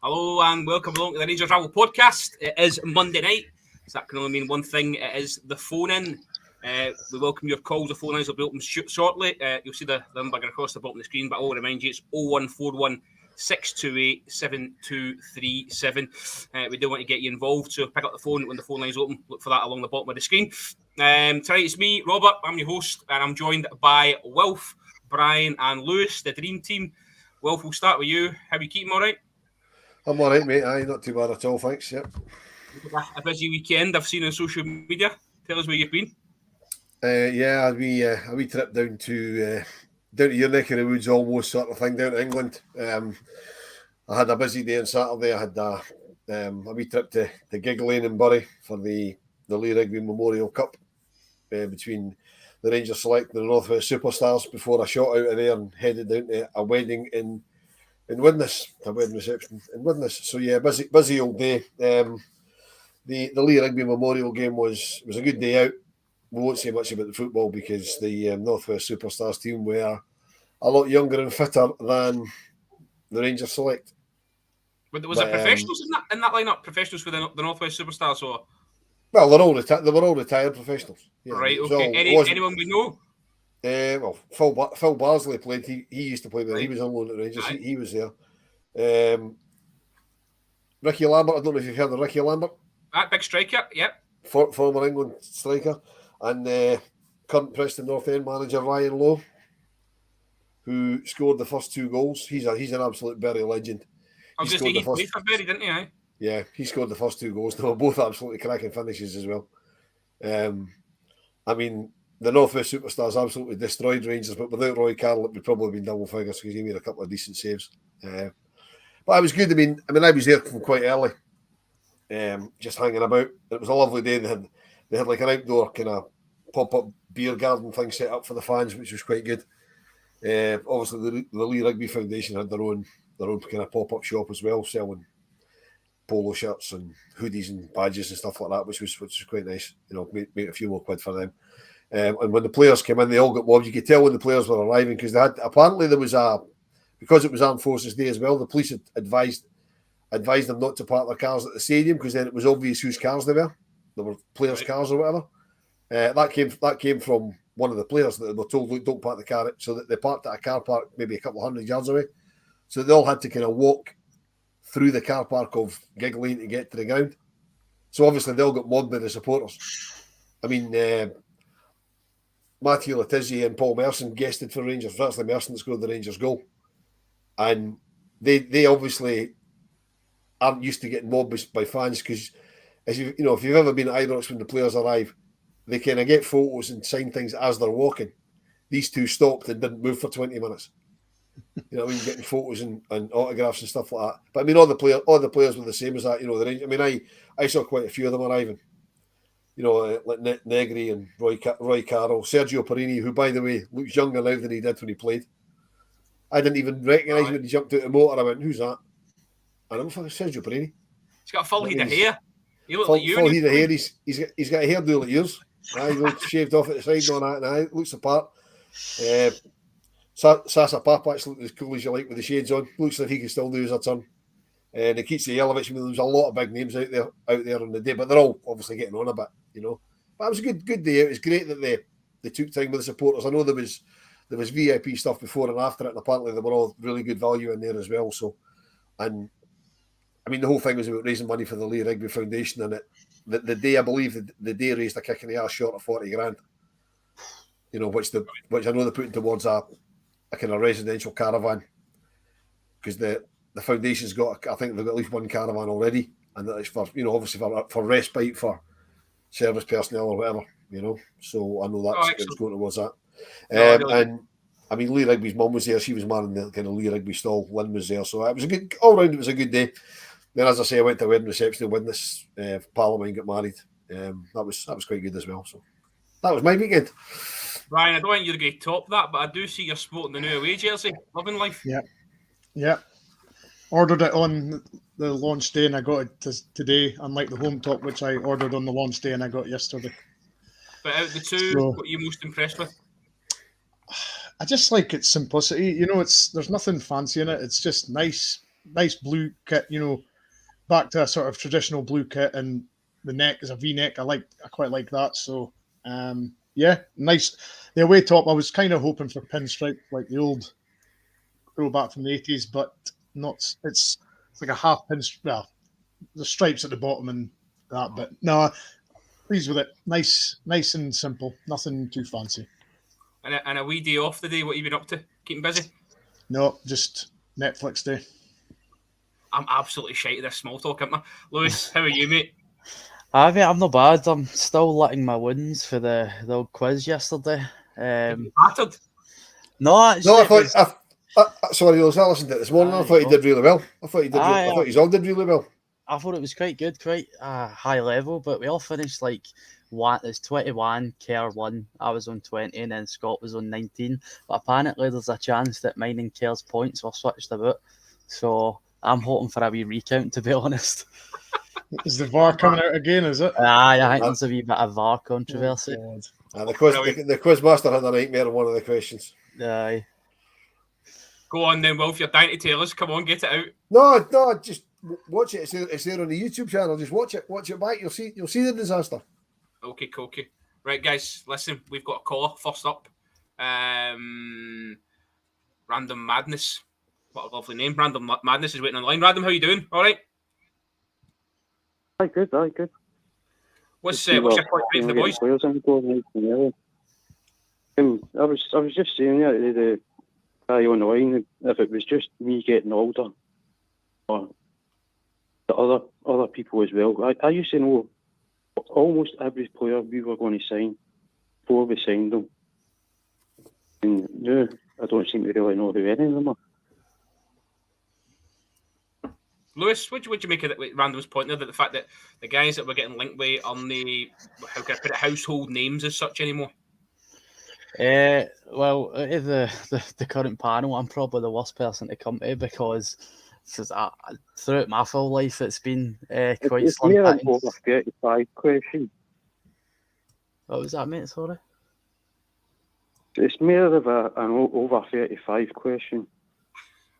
Hello and welcome along to the Rangers Travel Podcast. It is Monday night, so that can only mean one thing. It is the phone-in. We welcome your calls. The phone lines will be open shortly. You'll see the number across the bottom of the screen, but I will remind you it's 0141 628 7237. We do want to get you involved, so pick up the phone when the phone line's open. Look for that along the bottom of the screen. Tonight it's me, Robert. I'm your host, and I'm joined by Wilf, Brian, and Lewis, the dream team. Wilf, we'll start with you. How are you keeping? All right? I'm all right, mate. Aye, not too bad at all, thanks. Yep. A busy weekend I've seen on social media. Tell us where you've been. Yeah, a wee trip down to your neck of the woods, almost sort of thing, down to England. I had a busy day on Saturday. I had a wee trip to Gig Lane in Bury for the Lee Rigby Memorial Cup between the Rangers Select and the North West Superstars before I shot out of there and headed down to a wedding in Widnes, a wedding reception in Widnes. So yeah, busy old day. The Lee Rigby Memorial game was a good day out. We won't say much about the football because the North West Superstars team were a lot younger and fitter than the Rangers Select. But was there professionals in that lineup? Professionals for the North West Superstars, or? Well, they were all retired professionals. Yeah, right. Okay. Anyone we know? Well, Phil Barsley played. He used to play there. Right. He was on loan at Rangers. He was there. Ricky Lambert. I don't know if you've heard of Ricky Lambert. That big striker. Yep. Former England striker, and current Preston North End manager Ryan Lowe, who scored the first two goals. He's an absolute Bury legend. I was just saying he played for Bury, didn't he? Eh? Yeah, he scored the first two goals. They were both absolutely cracking finishes as well. I mean, the North West Superstars absolutely destroyed Rangers, but without Roy Carroll, it would probably have been double figures because he made a couple of decent saves. But it was good. I mean, I was there from quite early, just hanging about. It was a lovely day. They had like an outdoor kind of pop-up beer garden thing set up for the fans, which was quite good. Obviously, the Lee Rigby Foundation had their own kind of pop-up shop as well, selling polo shirts and hoodies and badges and stuff like that, which was quite nice. You know, made a few more quid for them. And when the players came in, they all got mobbed. You could tell when the players were arriving because because it was Armed Forces Day as well. The police had advised them not to park their cars at the stadium because then it was obvious whose cars they were. They were players' cars or whatever. That came from one of the players that they were told, look, don't park the car, so that they parked at a car park maybe a couple of 100 yards away. So they all had to kind of walk through the car park of Gig Lane to get to the ground. So obviously they all got mobbed by the supporters. I mean, Matthew Letizia and Paul Merson guested for Rangers. That's the Merson that scored the Rangers goal. And they obviously aren't used to getting mobbed by fans because, if you've ever been at Ibrox when the players arrive, they kind of get photos and sign things as they're walking. These two stopped and didn't move for 20 minutes. You know, getting photos and autographs and stuff like that. But I mean, all the players were the same as that. You know, the Rangers. I mean, I saw quite a few of them arriving. You know, like Negri and Roy Carroll, Sergio Perini, who, by the way, looks younger now than he did when he played. I didn't even recognise him when he jumped out the motor. I went, "Who's that?" And I'm fucking Sergio Perini. He's got a full head of hair. He looks like you. Full head of hair. He's got a hairdo like yours. Shaved off at the side and all that. And looks the part. Sasa Papac looks as cool as you like with the shades on. Looks like he can still do his turn. Nikita Jelavic. I mean, there's a lot of big names out there on the day, but they're all obviously getting on a bit, you know. But it was a good day. It was great that they took time with the supporters. I know there was VIP stuff before and after it, and apparently they were all really good value in there as well. So, and I mean, the whole thing was about raising money for the Lee Rigby Foundation, and the day, I believe the day raised a kick in the arse short of 40 grand. You know, which I know they're putting towards a kind of residential caravan because the foundation's got, I think they've got at least one caravan already, and that is for, you know, obviously for respite for service personnel or whatever, you know. So I know that's going towards that. And I mean, Lee Rigby's mum was there. She was manning the kind of Lee Rigby stall. Lynn was there, so it was all round. It was a good day. Then, as I say, I went to a wedding reception in Widnes. Pal of mine got married. That was quite good as well. So that was my weekend. Ryan, I don't want you to get top that, but I do see you're sporting the new away jersey. Loving life. Yeah. Ordered it on the launch day and I got it today, unlike the home top, which I ordered on the launch day and I got yesterday. But out of the two, what are you most impressed with? I just like its simplicity. You know, there's nothing fancy in it. It's just nice, nice blue kit, back to a sort of traditional blue kit, and the neck is a V-neck. I quite like that. So, nice. The away top, I was kind of hoping for pinstripe, like the old throwback from the 80s, but not. It's like a half pinstripe. Well, the stripes at the bottom and that, but no, pleased with it. Nice and simple. Nothing too fancy. And a wee day off the day. What have you been up to? Keeping busy? No, just Netflix day. I'm absolutely shite at this small talk, am I? Lewis, how are you, mate? I'm not bad. I'm still letting my wins for the old quiz yesterday. Battered? No, actually, sorry, Lewis, I listened to it this morning. I thought he did really well. I thought he all did really well. I thought it was quite good, quite high level, but we all finished like one. It's 21, Kerr won. I was on 20, and then Scott was on 19. But apparently, there's a chance that mine and Kerr's points were switched about. So I'm hoping for a wee recount, to be honest. Is the VAR coming out again? Is it? I think there's a wee bit of VAR controversy. The quizmaster had a nightmare on one of the questions. Aye. Go on then, Wolf. You're dying to tell us. Come on, get it out. No, just watch it. It's there on the YouTube channel. Just watch it back. You'll see the disaster. Okay. Right, guys, listen. We've got a caller first up. Random Madness. What a lovely name. Random Madness is waiting on the line. Random, how you doing? All right. Aye, good. What's your point for the boys? I was just saying the guy on the line, if it was just me getting older, or the other people as well. I used to know almost every player we were going to sign before we signed them. And now I don't seem to really know who any of them are. Lewis, what do you make of Random's point there, that the fact that the guys that we're getting linked with aren't the, how can I put it, household names as such anymore? Well, out of the current panel, I'm probably the worst person to come to, because throughout my full life it's been quite slim. It's an over 35 question. What was that, mate? Sorry? It's more of an over 35 question.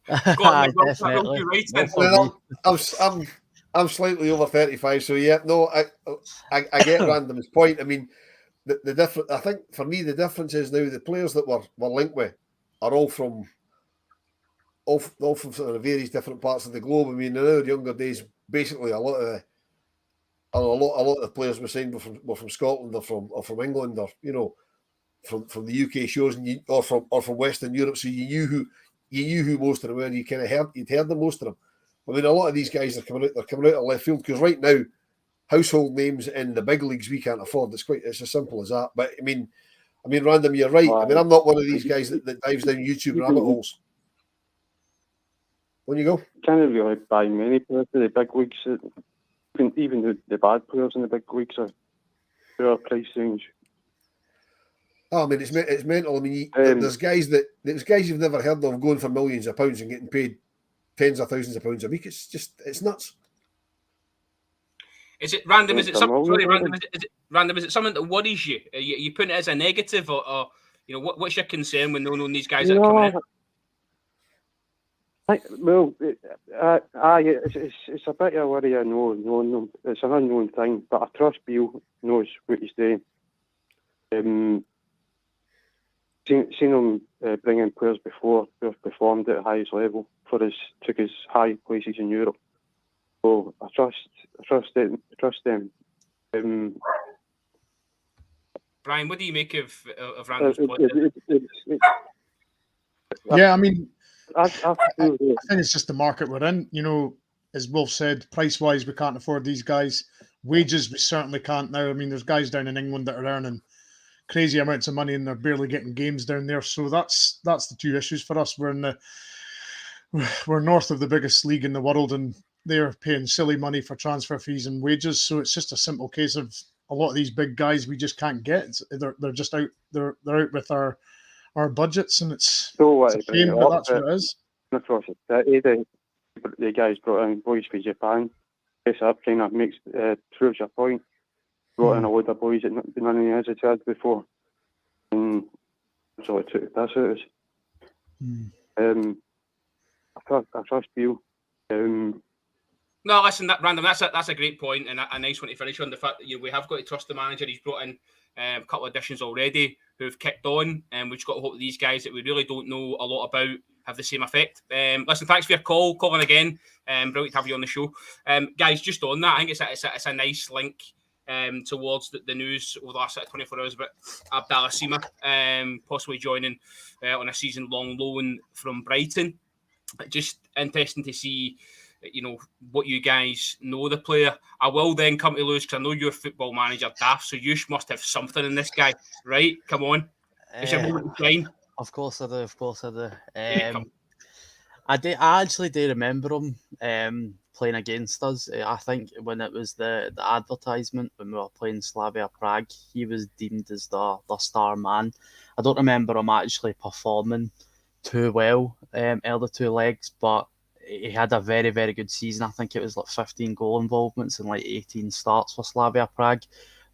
Definitely. I'm slightly over 35, so yeah, no, I get Random's point. I mean, the different. I think for me the difference is now the players that we're linked with are all from sort of various different parts of the globe. I mean, in our younger days, basically a lot of the players we signed were from Scotland or from England, or from the UK shows, or from Western Europe. So you knew who most of them were. You kind of you'd heard them, most of them. I mean, a lot of these guys are coming out of left field, because right now, household names in the big leagues we can't afford. It's as simple as that. But I mean, Random, you're right. I mean, I'm not one of these guys that dives down YouTube rabbit holes. When you go, Can't really buy many players in the big leagues. Even the bad players in the big leagues are their price range. Oh, I mean, it's mental. I mean, there's guys you've never heard of going for millions of pounds and getting paid tens of thousands of pounds a week. It's nuts. Is it Random? Is it something? Sorry, Random. Is it Random? Is it something that worries you? Are you putting it as a negative, or what's your concern when knowing these guys that are coming in? It's a bit of a worry. I know, knowing them. It's an unknown thing, but I trust Bill knows what he's doing. Seen him bring in players before who have performed at the highest level took us high places in Europe. So I trust them. Brian, what do you make of Randall's point? Yeah, I mean, I think it's just the market we're in. As Wolf said, price-wise, we can't afford these guys. Wages, we certainly can't now. I mean, there's guys down in England that are earning crazy amounts of money and they're barely getting games down there. So that's the two issues for us. We're north of the biggest league in the world, and they're paying silly money for transfer fees and wages. So it's just a simple case of a lot of these big guys we just can't get. They're just out. They're out with our budgets, and it's a shame, but that's what it is. The guys brought in boys from Japan. Yes, that kind of proves your point. Brought in a load of boys that none of the others had before, and so it took the piss out of us. I trust Bill. No, listen, Random, that's a great point and a nice one to finish on. The fact that we have got to trust the manager. He's brought in a couple of additions already who've kicked on, and we've just got to hope that these guys that we really don't know a lot about have the same effect. Listen, thanks for your call, Colin, again. Brilliant to have you on the show. Guys, just on that, I think it's a nice link towards the news over the last 24 hours about Abdallah Sima possibly joining on a season-long loan from Brighton. Just interesting to see what you guys know the player. I will then come to Lewis because I know you're football manager, Daft, so you must have something in this guy, right? Come on. It's your moment to shine. Of course I do. I actually do remember him playing against us. I think when it was the advertisement when we were playing Slavia Prague, he was deemed as the star man. I don't remember him actually performing too well early two legs, but he had a very, very good season. I think it was like 15 goal involvements and like 18 starts for Slavia Prague.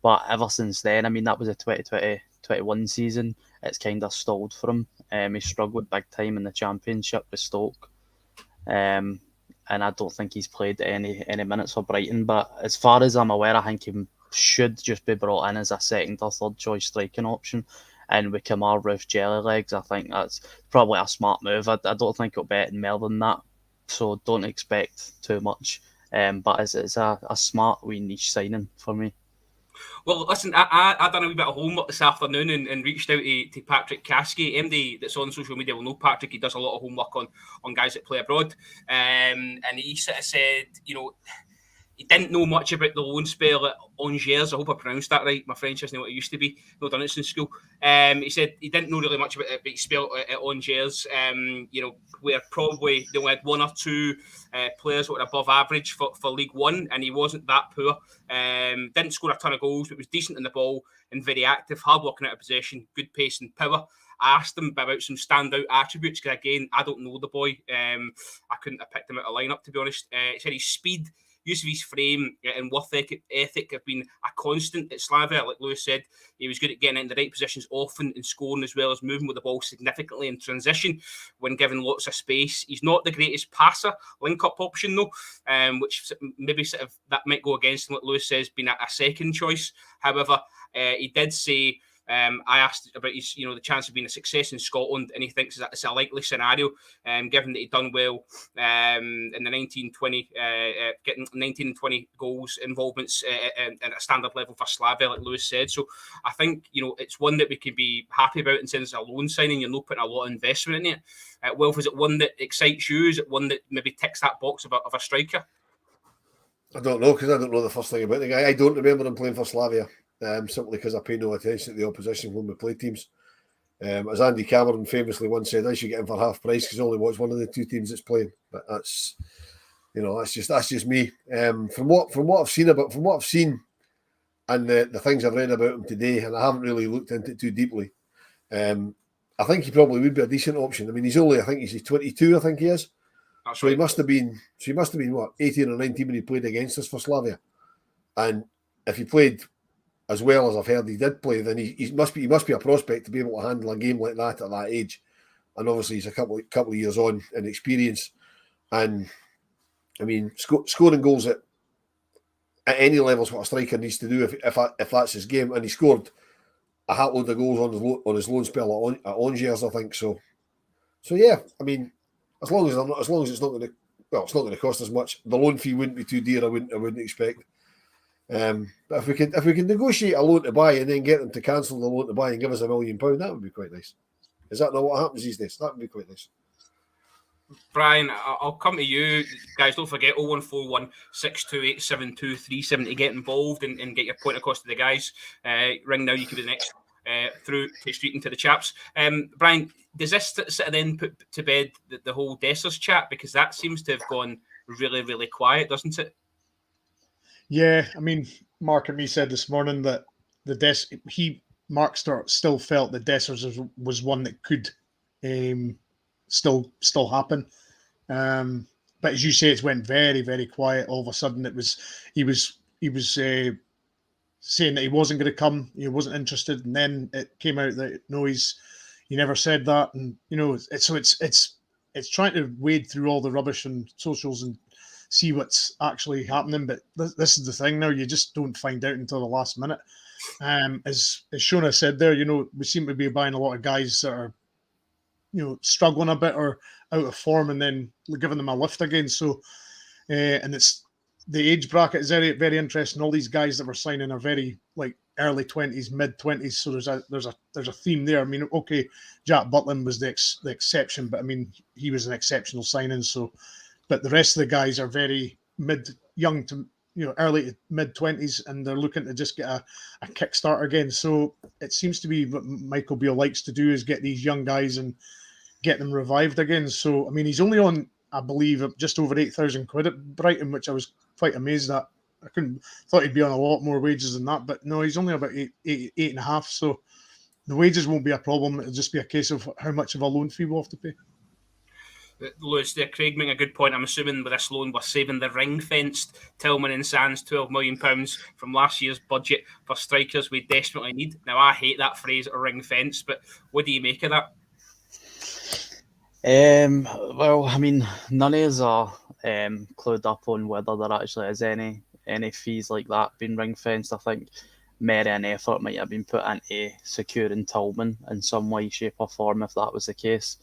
But ever since then, I mean, that was a 2020-21 season. It's kind of stalled for him. He struggled big time in the Championship with Stoke. And I don't think he's played any minutes for Brighton. But as far as I'm aware, I think he should just be brought in as a second or third choice striking option. And with Kamar Roof jelly legs, I think that's probably a smart move. I don't think it'll be any more than that. So don't expect too much. But it's a smart wee niche signing for me. Well, listen, I done a wee bit of homework this afternoon and reached out to Patrick Caskey, MD that's on social media will know Patrick. He does a lot of homework on guys that play abroad. And he sort of said, he didn't know much about the loan spell at Angers. I hope I pronounced that right. My French isn't what it used to be. Not done it in school. He said he didn't know really much about it, but he spelled it at Angers. Where probably they only had one or two players that were above average for League One, and he wasn't that poor. Didn't score a ton of goals, but was decent in the ball and very active, hard working out of possession, good pace and power. I asked him about some standout attributes because, again, I don't know the boy. I couldn't have picked him out of lineup, to be honest. He said his speed, use of his frame and work ethic have been a constant at Slavia. Like Lewis said, he was good at getting in the right positions often and scoring, as well as moving with the ball significantly in transition when given lots of space. He's not the greatest passer, link-up option though, which maybe sort of that might go against him, what Lewis says, being a second choice. However, he did say, I asked about his, the chance of being a success in Scotland, and he thinks that it's a likely scenario, given that he'd done well in the 1920, getting 19 and 20 goals involvements at a standard level for Slavia, like Lewis said. So I think it's one that we can be happy about in terms of a loan signing. You're not putting a lot of investment in it. Wilf, is it one that excites you? Is it one that maybe ticks that box of a striker? I don't know because I don't know the first thing about the guy. I don't remember him playing for Slavia. Simply because I pay no attention to the opposition when we play teams. As Andy Cameron famously once said, I should get him for half price because I only watch one of the two teams that's playing. But that's just me. From what I've seen and the things I've read about him today, and I haven't really looked into it too deeply. I think he probably would be a decent option. I mean, he's 22, I think he is. That's so right. he must have been what, 18 or 19 when he played against us for Slavia. And if he played as well as I've heard he did play, then he must be a prospect to be able to handle a game like that at that age. And obviously he's a couple of years on in experience. And I mean, scoring goals at any level is what a striker needs to do if that's his game. And he scored a hat load of goals on his loan spell at Angers, I think. So yeah, I mean, as long as it's not going to cost as much. The loan fee wouldn't be too dear. I wouldn't expect. But if we can negotiate a loan to buy and then get them to cancel the loan to buy and give us £1 million, that would be quite nice. Is that not what happens these days? That would be quite nice. Brian, I'll come to you. Guys, don't forget 0141 628 7237 to get involved and get your point across to the guys. Ring now, you could be the next through to street into the chaps. Brian, does this sort of then put to bed the whole Dessers chat? Because that seems to have gone really, really quiet, doesn't it? Yeah, I mean, Mark and me said this morning that Mark still felt that Dessers was one that could still happen. But as you say, it's went very, very quiet. All of a sudden, he was saying that he wasn't going to come, he wasn't interested, and then it came out that no, he never said that, and it's it's trying to wade through all the rubbish and socials and see what's actually happening. But this is the thing now, you just don't find out until the last minute. As Shona said there, we seem to be buying a lot of guys that are, struggling a bit or out of form, and then giving them a lift again. So, and it's the age bracket is very, very interesting. All these guys that we're signing are very early 20s, mid 20s. So there's a theme there. I mean, okay, Jack Butland was the exception, but I mean, he was an exceptional signing. So, but the rest of the guys are very young to early to mid 20s, and they're looking to just get a kickstart again. So it seems to be what Michael Beale likes to do, is get these young guys and get them revived again. So I mean, he's only on, I believe, just over £8,000 at Brighton, which I was quite amazed at. I thought he'd be on a lot more wages than that, but no, he's only about eight and a half. So the wages won't be a problem. It'll just be a case of how much of a loan fee we'll have to pay. Lewis there, Craig making a good point. I'm assuming with this loan we're saving the ring-fenced Tillman and Sands £12 million from last year's budget for strikers we desperately need. Now, I hate that phrase, ring-fence, but what do you make of that? Well, I mean, none of us are clued up on whether there actually is any fees like that being ring-fenced. I think merit and effort might have been put into securing Tillman in some way, shape or form if that was the case.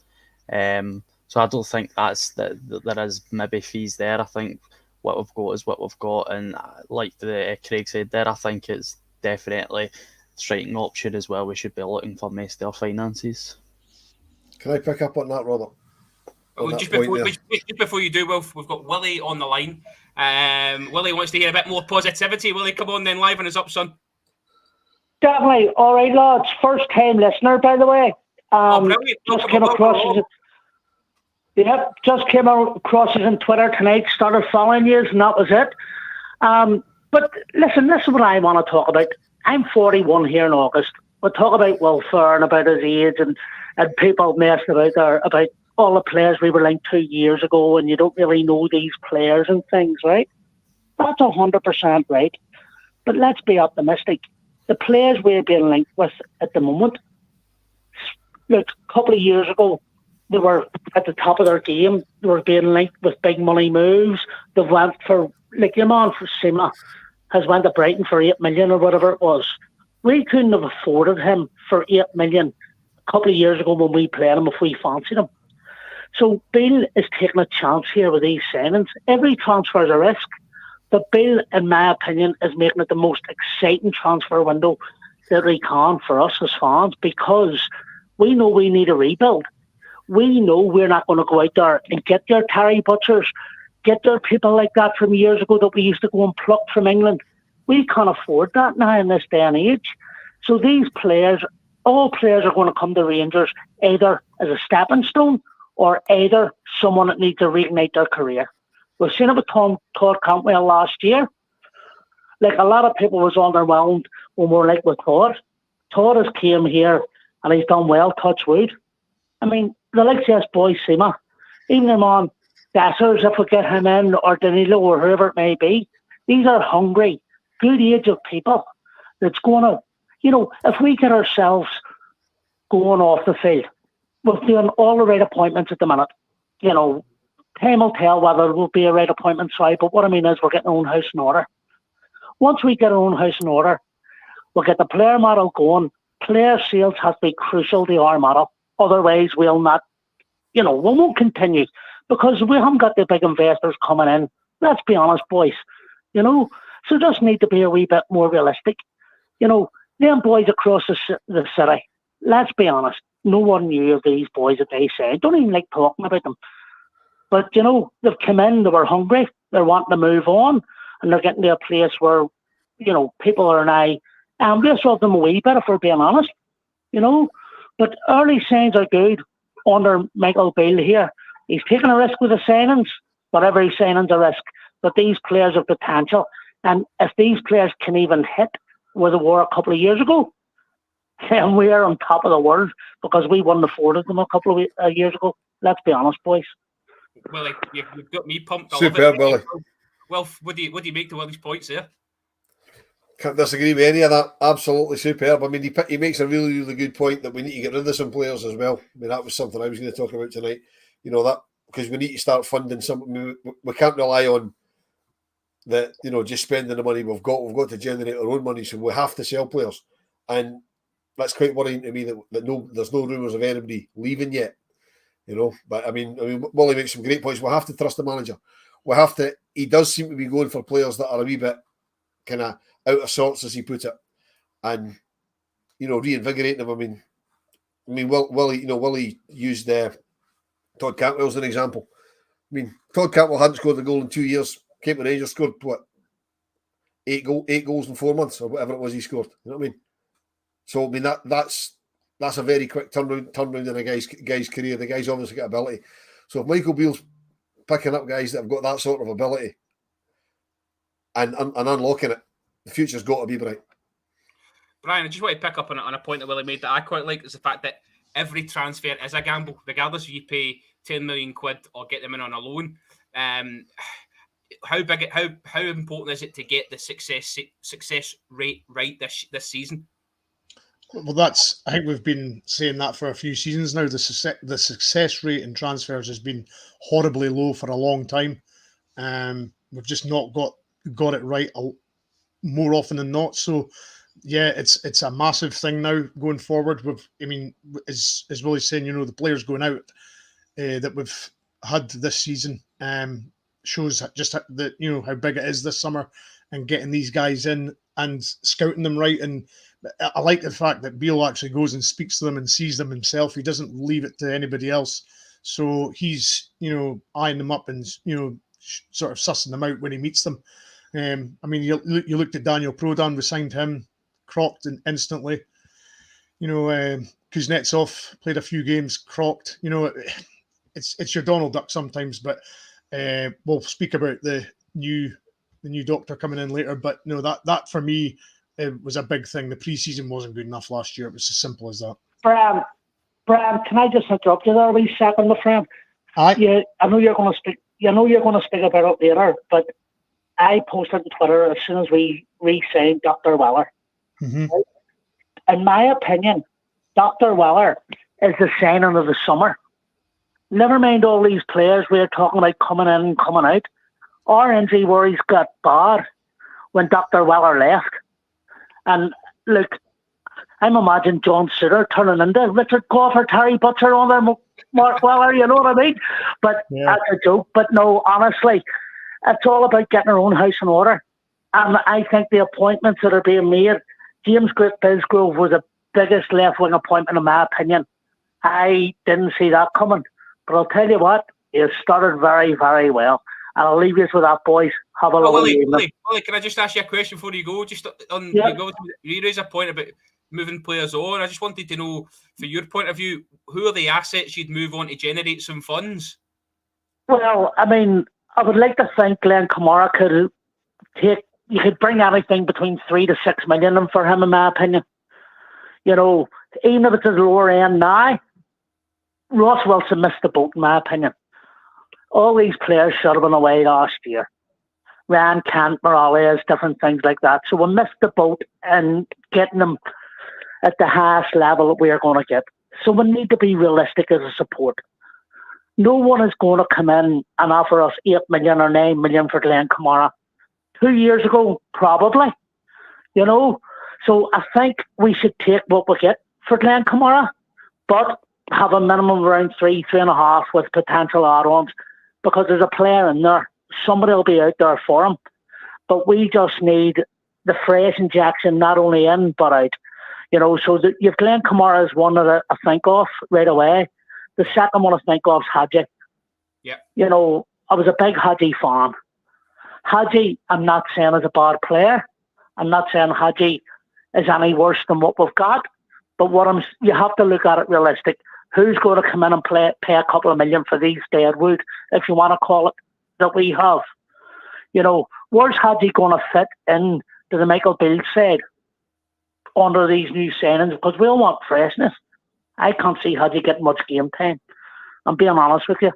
So I don't think that there is maybe fees there. I think what we've got is what we've got, and like Craig said there, I think it's definitely a striking option as well. We should be looking for most of our finances. Can I pick up on that, Robert? Just before you do, Wilf, we've got Willie on the line. Willie wants to hear a bit more positivity. Willie, come on then, live on us up, son. Definitely. All right, lads. First time listener, by the way. Brilliant. Just came across us on Twitter tonight, started following you, and that was it. But listen, this is what I want to talk about. I'm 41 here in August. We'll talk about Will Ferr and about his age and people messing about there about all the players we were linked 2 years ago, and you don't really know these players and things, right? That's 100% right. But let's be optimistic. The players we're being linked with at the moment, look, a couple of years ago, they were at the top of their game. They were being linked with big money moves. They went for, your man for Sima has went to Brighton for 8 million or whatever it was. We couldn't have afforded him for 8 million a couple of years ago when we played him if we fancied him. So Bill is taking a chance here with these signings. Every transfer is a risk. But Bill, in my opinion, is making it the most exciting transfer window that he can for us as fans, because we know we need a rebuild. We know we're not going to go out there and get their Terry Butchers, get their people like that from years ago that we used to go and pluck from England. We can't afford that now in this day and age. So these players, all players are going to come to Rangers either as a stepping stone or either someone that needs to reignite their career. We've seen it with Todd Cantwell last year. A lot of people was underwhelmed when we were with Todd. Todd has came here and he's done well, touch wood. I mean, the likes of this boy Sima, even him on Dessers, if we get him in, or Danilo, or whoever it may be, these are hungry, good age of people that's going to, if we get ourselves going off the field, we're doing all the right appointments at the minute. Time will tell whether it will be a right appointment, but what I mean is we're getting our own house in order. Once we get our own house in order, we'll get the player model going. Player sales has to be crucial to our model. Otherwise, we'll not, we won't continue because we haven't got the big investors coming in. Let's be honest, boys. So just need to be a wee bit more realistic. Them boys across the city, let's be honest, no one knew of these boys that they say. Don't even like talking about them. But, they've come in, they were hungry, they're wanting to move on, and they're getting to a place where, people are now envious of them a wee bit, if we're being honest. But early signs are good under Michael Beale here. He's taking a risk with the signings, but every signing's a risk. But these players have potential. And if these players can even hit where they were a couple of years ago, then we are on top of the world because we wouldn't afford them a couple of years ago. Let's be honest, boys. Well, you've got me pumped. Superb, Willie. Well, what do you make to Willie's points there? Can't disagree with any of that. Absolutely superb. I mean, he makes a really, really good point that we need to get rid of some players as well. I mean, that was something I was going to talk about tonight. you know, that because we need to start funding something. We can't rely on the, you know, just spending the money we've got. We've got to generate our own money, so we have to sell players, and that's quite worrying to me that there's no rumours of anybody leaving yet. You know, but I mean, Wally makes some great points. We have to trust the manager. We have to. He does seem to be going for players that are a wee bit kind of out of sorts, as he put it, and you know, reinvigorating them. I mean, Willie used Todd Cantwell as an example. I mean, Todd Cantwell hadn't scored a goal in 2 years. Came to Rangers, scored what, 8 goals in 4 months or whatever it was he scored. You know what I mean? So I mean that's a very quick turnaround in a guy's career. The guy's obviously got ability. So if Michael Beale's picking up guys that have got that sort of ability and unlocking it, the future's got to be bright. Brian, I just want to pick up on a point that Willie made that I quite like, is the fact that every transfer is a gamble, regardless if you pay 10 million quid or get them in on a loan. How important is it to get the success rate right this season? Well, I think we've been saying that for a few seasons now. The success rate in transfers has been horribly low for a long time. We've just not got it right more often than not. So, yeah, it's a massive thing now going forward. As Willie's saying, you know, the players going out that we've had this season shows just that, you know, how big it is this summer, and getting these guys in and scouting them right. And I like the fact that Beale actually goes and speaks to them and sees them himself. He doesn't leave it to anybody else. So he's, you know, eyeing them up and, you know, sort of sussing them out when he meets them. I mean, you looked at Daniel Prodan, we signed him, crocked instantly. You know, Kuznetsov played a few games, crocked. You know, it's your Donald Duck sometimes, but we'll speak about the new doctor coming in later. But no, that for me, it was a big thing. The preseason wasn't good enough last year. It was as simple as that. Brad, can I just interrupt you there a wee second, my friend? Aye. Yeah, I know you're going to speak. You know you're going to speak about it later, but I posted on Twitter as soon as we re-signed Dr. Weller. Mm-hmm. In my opinion, Dr. Weller is the signing of the summer. Never mind all these players we're talking about coming in and coming out. Our injury worries got bad when Dr. Weller left. And look, I'm imagining John Suter turning into Richard Gough or Terry Butcher on there, Mark Weller, you know what I mean? But that's a joke. But no, honestly, it's all about getting our own house in order. And I think the appointments that are being made, James Bisgrove was the biggest left-wing appointment in my opinion. I didn't see that coming. But I'll tell you what, he started very, very well. And I'll leave you with that, boys. Have a lovely evening. Willie, can I just ask you a question before you go? Just on you raise a point about moving players on. I just wanted to know, from your point of view, who are the assets you'd move on to generate some funds? Well, I mean, I would like to think Glenn Kamara you could bring anything between 3 to 6 million in for him, in my opinion. You know, even if it's at the lower end now, Ross Wilson missed the boat, in my opinion. All these players should have been away last year. Ryan Kent, Morales, different things like that. So we missed the boat in getting them at the highest level that we are going to get. So we need to be realistic as a support. No one is going to come in and offer us 8 million or 9 million for Glenn Kamara. 2 years ago, probably. You know? So I think we should take what we get for Glenn Kamara, but have a minimum around 3.5 with potential add-ons, because there's a player in there. Somebody will be out there for him. But we just need the fresh injection, not only in, but out. You know, so you've Glenn Kamara is one that I think of right away. The second one I think of is Hadji. Yeah. You know, I was a big Hadji fan. Hadji, I'm not saying is a bad player. I'm not saying Hadji is any worse than what we've got. But you have to look at it realistic. Who's going to come in and pay a couple of million for these deadwood, if you want to call it, that we have? You know, where's Hadji going to fit in to the Michael Beale side under these new signings? Because we all want freshness. I can't see Hadji getting much game time. I'm being honest with you.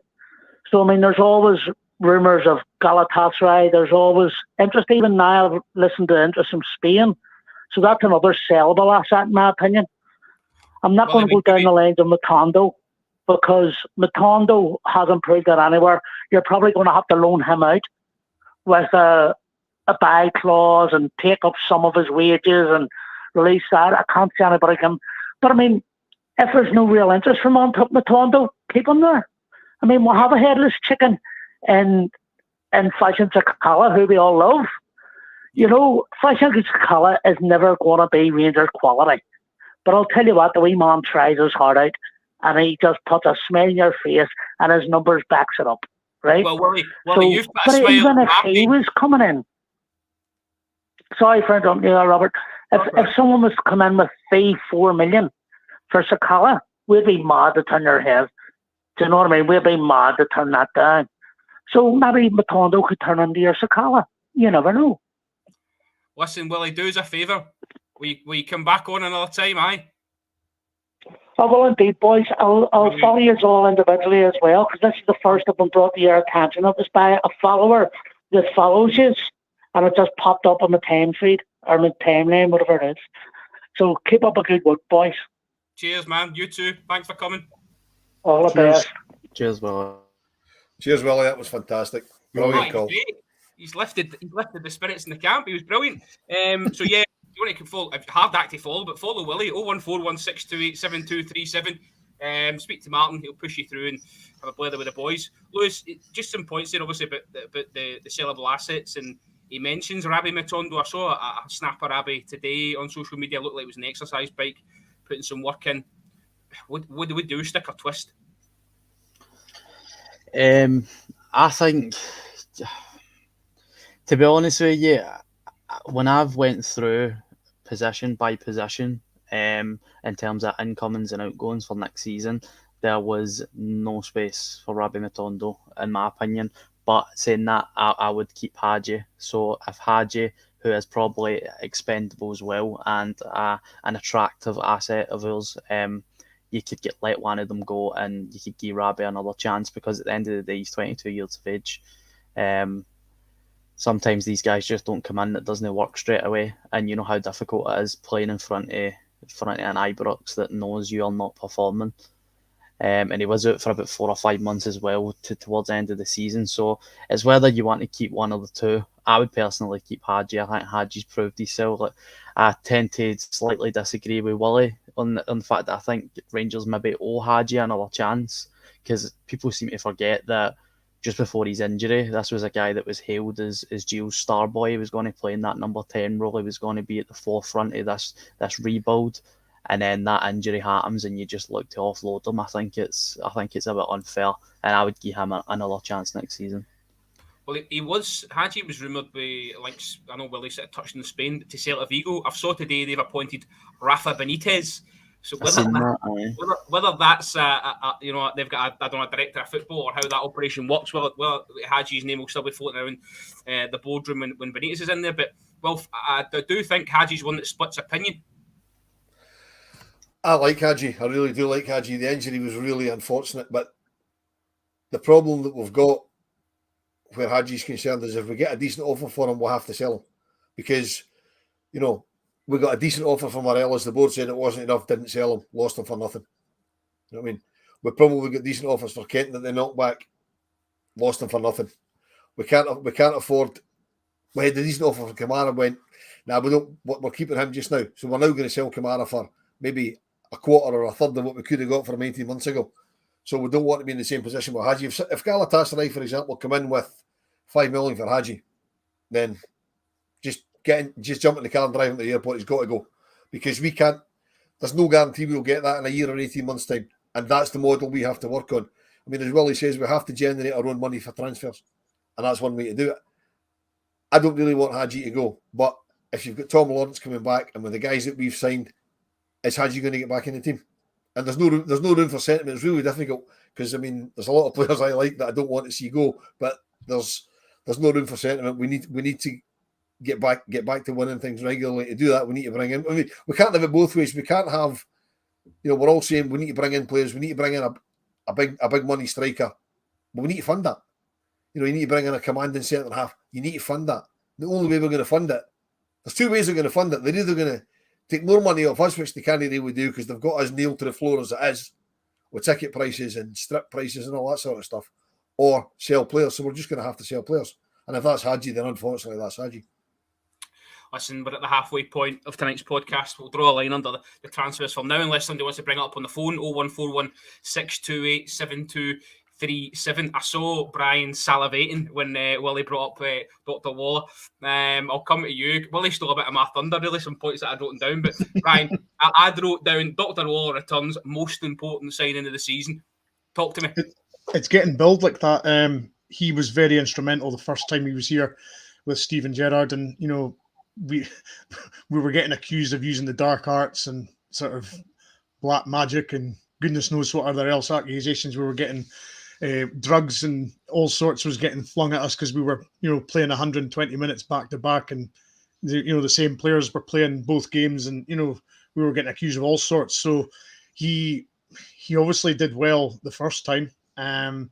So, I mean, there's always rumours of Galatasaray. There's always interest. Even now, I've listened to interest from Spain. So that's another sellable asset, in my opinion. I'm not going to go down the lines of Matondo. because Matondo hasn't proved it anywhere. You're probably going to have to loan him out with a buy clause and take up some of his wages and release that. I can't see anybody can. But I mean, if there's no real interest from Matondo, keep him there. I mean, we'll have a headless chicken in Fashion Sakala, who we all love. You know, Fashion Sakala is never going to be Rangers quality. But I'll tell you what, the wee man tries his heart out and he just puts a smile in your face and his numbers backs it up, right? Well, Willie, So, you've put a but smile even if on he me. was coming in, sorry for interrupting you there, Robert, if someone was to come in with 3-4 million for Sakala, we'd be mad to turn their heads. Do you know what I mean? We'd be mad to turn that down. So maybe Matondo could turn into your Sakala. You never know. Listen, Willie, do us a favour. Will you come back on another time, aye? I will indeed, boys. I'll follow you all individually as well, because this is the first I've been brought to your attention. It was by a follower that follows you, and it just popped up on my time feed, or my timeline, whatever it is. So keep up a good work, boys. Cheers, man. You too. Thanks for coming. All the Cheers. best. Cheers, Willie. Cheers, Willie. That was fantastic. Brilliant call. Great. He's lifted the spirits in the camp. He was brilliant. So yeah, if you want to follow, hard act to follow, but follow Willie 01416287237. Speak to Martin. He'll push you through and have a blather with the boys. Lewis, just some points there, obviously about the sellable assets, and he mentions Rabbi Matondo. I saw a snap of Rabbi today on social media. It looked like it was an exercise bike, putting some work in. What do we do? Stick or twist? I think, to be honest with you, when I've went through position by position, in terms of incomings and outgoings for next season, there was no space for Rabbi Matondo, in my opinion. But saying that, I would keep Hadji. So if Hadji, who is probably expendable as well and an attractive asset of ours, you could let one of them go and you could give Rabbi another chance, because at the end of the day, he's 22 years of age. Sometimes these guys just don't come in, it doesn't work straight away, and you know how difficult it is playing in front of an Ibrox that knows you are not performing. And he was out for about 4 or 5 months as well towards the end of the season. So it's whether you want to keep one of the two. I would personally keep Hadji. I think Hadji's proved himself. I tend to slightly disagree with Willie on the fact that I think Rangers maybe owe Hadji another chance, because people seem to forget that just before his injury, this was a guy that was hailed as Gio's star boy. He was going to play in that number 10 role. He was going to be at the forefront of this rebuild. And then that injury happens, and you just look to offload him. I think it's a bit unfair, and I would give him another chance next season. Well, Hadji was rumoured by, like, I know Willie sort of touched on Spain, to Celta Vigo. I've saw today they've appointed Rafa Benitez. So whether that's they've got a director of football, or how that operation works, well, Hadji's name will still be floating around the boardroom when Benitez is in there. But I do think Hadji's one that splits opinion. I like Hadji. I really do like Hadji. The injury was really unfortunate, but the problem that we've got where Hadji's concerned is if we get a decent offer for him, we'll have to sell him, because, you know, we got a decent offer from Morelos. The board said it wasn't enough, didn't sell him, lost him for nothing. You know what I mean? We probably got decent offers for Kent that they knocked back, lost him for nothing. We can't afford. We had a decent offer for Kamara, went, we're keeping him just now. So we're now going to sell Kamara for maybe a quarter or a third of what we could have got for him 18 months ago. So we don't want to be in the same position with Hadji. If Galatasaray, for example, come in with 5 million for Hadji, then just jump in the car and drive him to the airport. He's got to go, because we can't. There's no guarantee we'll get that in a year or 18 months' time, and that's the model we have to work on. I mean, as Willie says, we have to generate our own money for transfers, and that's one way to do it. I don't really want Hadji to go, but if you've got Tom Lawrence coming back, and with the guys that we've signed, is Hadji going to get back in the team? And there's no room for sentiment. It's really difficult, because, I mean, there's a lot of players I like that I don't want to see go, but there's no room for sentiment. We need to get back to winning things regularly. To do that, we need to bring in. I mean, we can't have it both ways. We can't have, we're all saying we need to bring in players. We need to bring in a big money striker, but we need to fund that. You need to bring in a commanding centre half. You need to fund that. The only way we're going to fund it, there's two ways they're going to fund it. They're either going to take more money off us, which they can't really do because they've got us nailed to the floor as it is, with ticket prices and strip prices and all that sort of stuff, or sell players. So we're just going to have to sell players. And if that's Hadji, then unfortunately that's Hadji. Listen, we're at the halfway point of tonight's podcast. We'll draw a line under the transfers from now, unless somebody wants to bring it up on the phone. 0141 628 7237. I saw Brian salivating when Willie brought up Dr. Waller. I'll come to you. Willie stole a bit of my thunder, really, some points that I'd written down. But Brian, I wrote down Dr. Waller returns, most important signing of the season. Talk to me. It's getting billed like that. He was very instrumental the first time he was here with Steven Gerrard, and we were getting accused of using the dark arts and sort of black magic and goodness knows what other else accusations we were getting. Drugs and all sorts was getting flung at us because we were playing 120 minutes back to back, and the same players were playing both games, and we were getting accused of all sorts. So he obviously did well the first time, and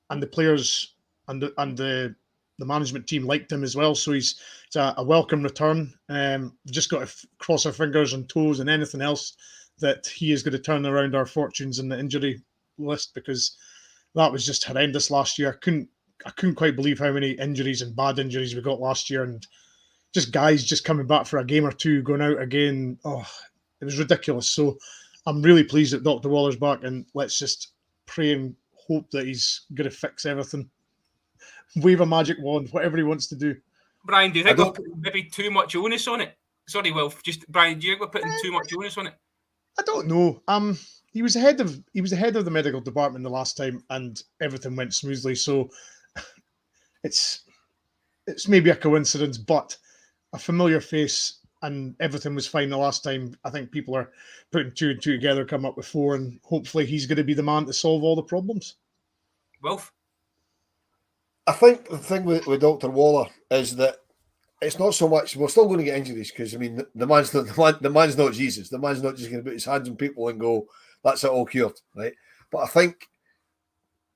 the players and the management team liked him as well. So it's a welcome return. We've just got to cross our fingers and toes and anything else that he is going to turn around our fortunes in the injury list, because that was just horrendous last year. I couldn't quite believe how many injuries and bad injuries we got last year, and just guys just coming back for a game or two, going out again. Oh, it was ridiculous. So I'm really pleased that Dr. Waller's back, and let's just pray and hope that he's going to fix everything. Wave a magic wand, whatever he wants to do. Brian, do you think we're putting maybe too much onus on it? Sorry, Wilf. Just Brian, do you think we're putting too much onus on it? I don't know. He was ahead of the medical department the last time, and everything went smoothly. So it's maybe a coincidence, but a familiar face, and everything was fine the last time. I think people are putting two and two together, come up with four, and hopefully he's going to be the man to solve all the problems. Wilf? I think the thing with Dr. Waller is that it's not so much, we're still going to get injuries, because, I mean, the man's not Jesus. The man's not just going to put his hands on people and go, that's it, all cured, right? But I think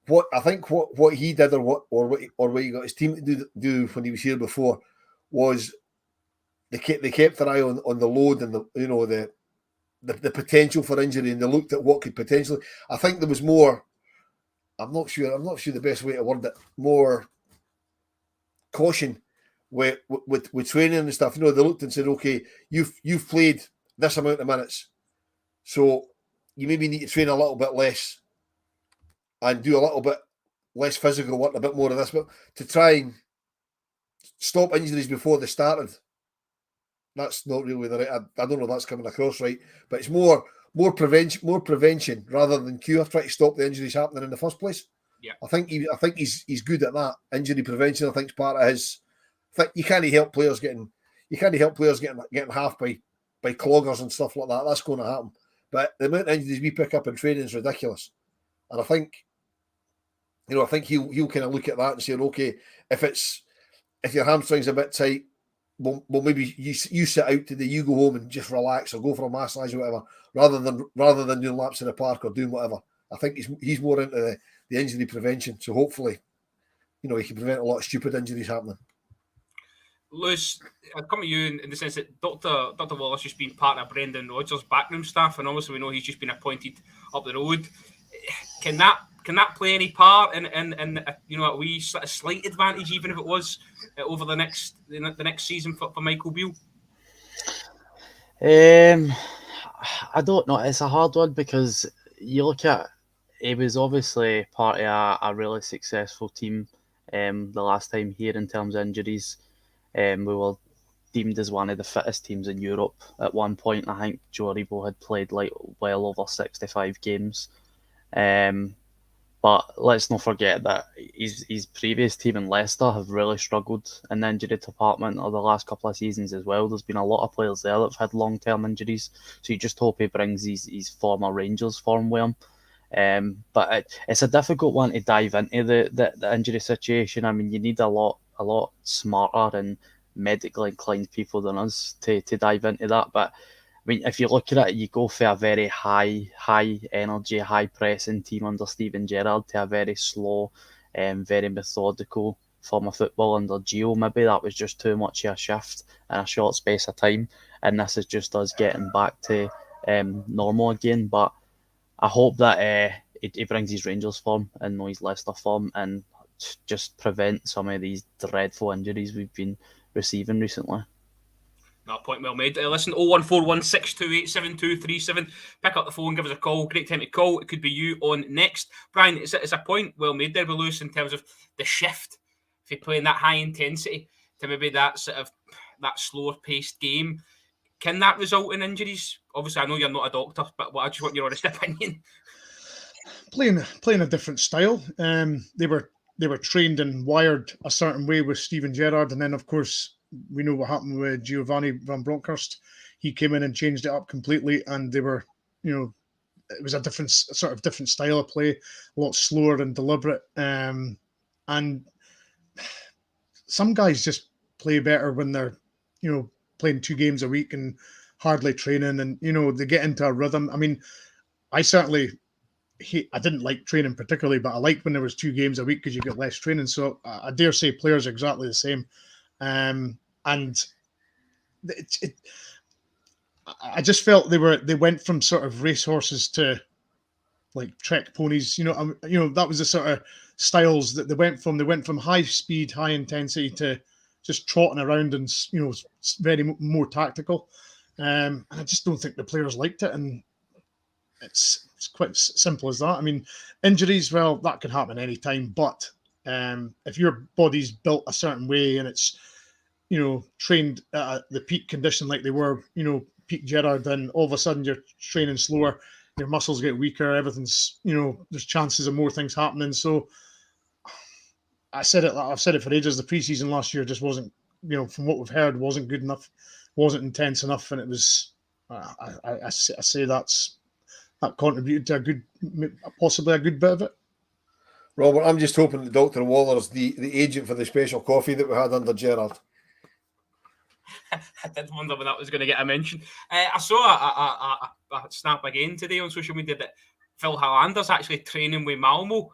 what he did, or what he got his team to do when he was here before, was they kept their eye on the load and the potential for injury, and they looked at what could potentially. I think there was more. I'm not sure the best way to word it. More caution with training and stuff. They looked and said, okay, you've played this amount of minutes, so you maybe need to train a little bit less and do a little bit less physical work, a bit more of this, but to try and stop injuries before they started. That's not really the right. I don't know if that's coming across right, but it's more prevention rather than cure. Try to stop the injuries happening in the first place. Yeah, I think he's good at that. Injury prevention, I think, is part of his. You can't help players getting half by cloggers and stuff like that. That's going to happen. But the amount of injuries we pick up in training is ridiculous, and I think he'll kind of look at that and say, okay, if your hamstring's a bit tight, well maybe you sit out today, you go home and just relax or go for a massage or whatever, rather than doing laps in the park or doing whatever. I think he's more into the injury prevention. So hopefully, he can prevent a lot of stupid injuries happening. Lewis, I'll come to you in the sense that Dr. Wallace just been part of Brendan Rodgers' backroom staff, and obviously we know he's just been appointed up the road. Can that play any part in a wee slight advantage, even if it was over the next season for Michael Beale? I don't know. It's a hard one, because you look at, he was obviously part of a really successful team the last time here in terms of injuries. We were deemed as one of the fittest teams in Europe at one point. I think Joe Aribo had played well over 65 games. But let's not forget that his previous team in Leicester have really struggled in the injury department over the last couple of seasons as well. There's been a lot of players there that have had long-term injuries. So you just hope he brings his former Rangers form with him. But it's a difficult one to dive into the injury situation. I mean, you need a lot smarter and medically inclined people than us to dive into that. But I mean, if you look at it, you go for a very high energy, high pressing team under Steven Gerrard to a very slow, very methodical form of football under Gio. Maybe that was just too much of a shift in a short space of time, and this is just us getting back to normal again. But I hope that he brings his Rangers form and no his Leicester form, and just prevent some of these dreadful injuries we've been receiving recently. No, point well made. Listen, 01416287237. Pick up the phone, give us a call. Great time to call. It could be you on next. Brian, it's a point well made there with Lewis in terms of the shift. If you're playing that high intensity to maybe that sort of that slower paced game, can that result in injuries? Obviously, I know you're not a doctor, but I just want your honest opinion. Playing a different style. They were trained and wired a certain way with Steven Gerrard, and then of course we know what happened with Giovanni van Bronckhorst. He came in and changed it up completely, and they were, it was a different style of play, a lot slower and deliberate. And some guys just play better when they're, playing 2 games a week and hardly training, and they get into a rhythm. I mean, I didn't like training particularly, but I liked when there was 2 games a week because you get less training. So I dare say players are exactly the same. And I just felt they went from sort of racehorses to like trek ponies. That was the sort of styles that they went from. They went from high speed, high intensity to just trotting around and very more tactical. And I just don't think the players liked it. And it's quite simple as that. I mean, injuries, well, that can happen any time. But if your body's built a certain way and it's trained at the peak condition like they were, peak Gerrard, then all of a sudden you're training slower, your muscles get weaker, everything's, there's chances of more things happening. So I've said it for ages. The preseason last year just wasn't, from what we've heard, wasn't good enough, wasn't intense enough, and it was. I say that contributed to possibly a good bit of it. Robert, I'm just hoping that Dr. Waller's the agent for the special coffee that we had under Gerrard. I did wonder when that was going to get a mention. I saw a snap again today on social media that Phil Hollander's actually training with Malmo.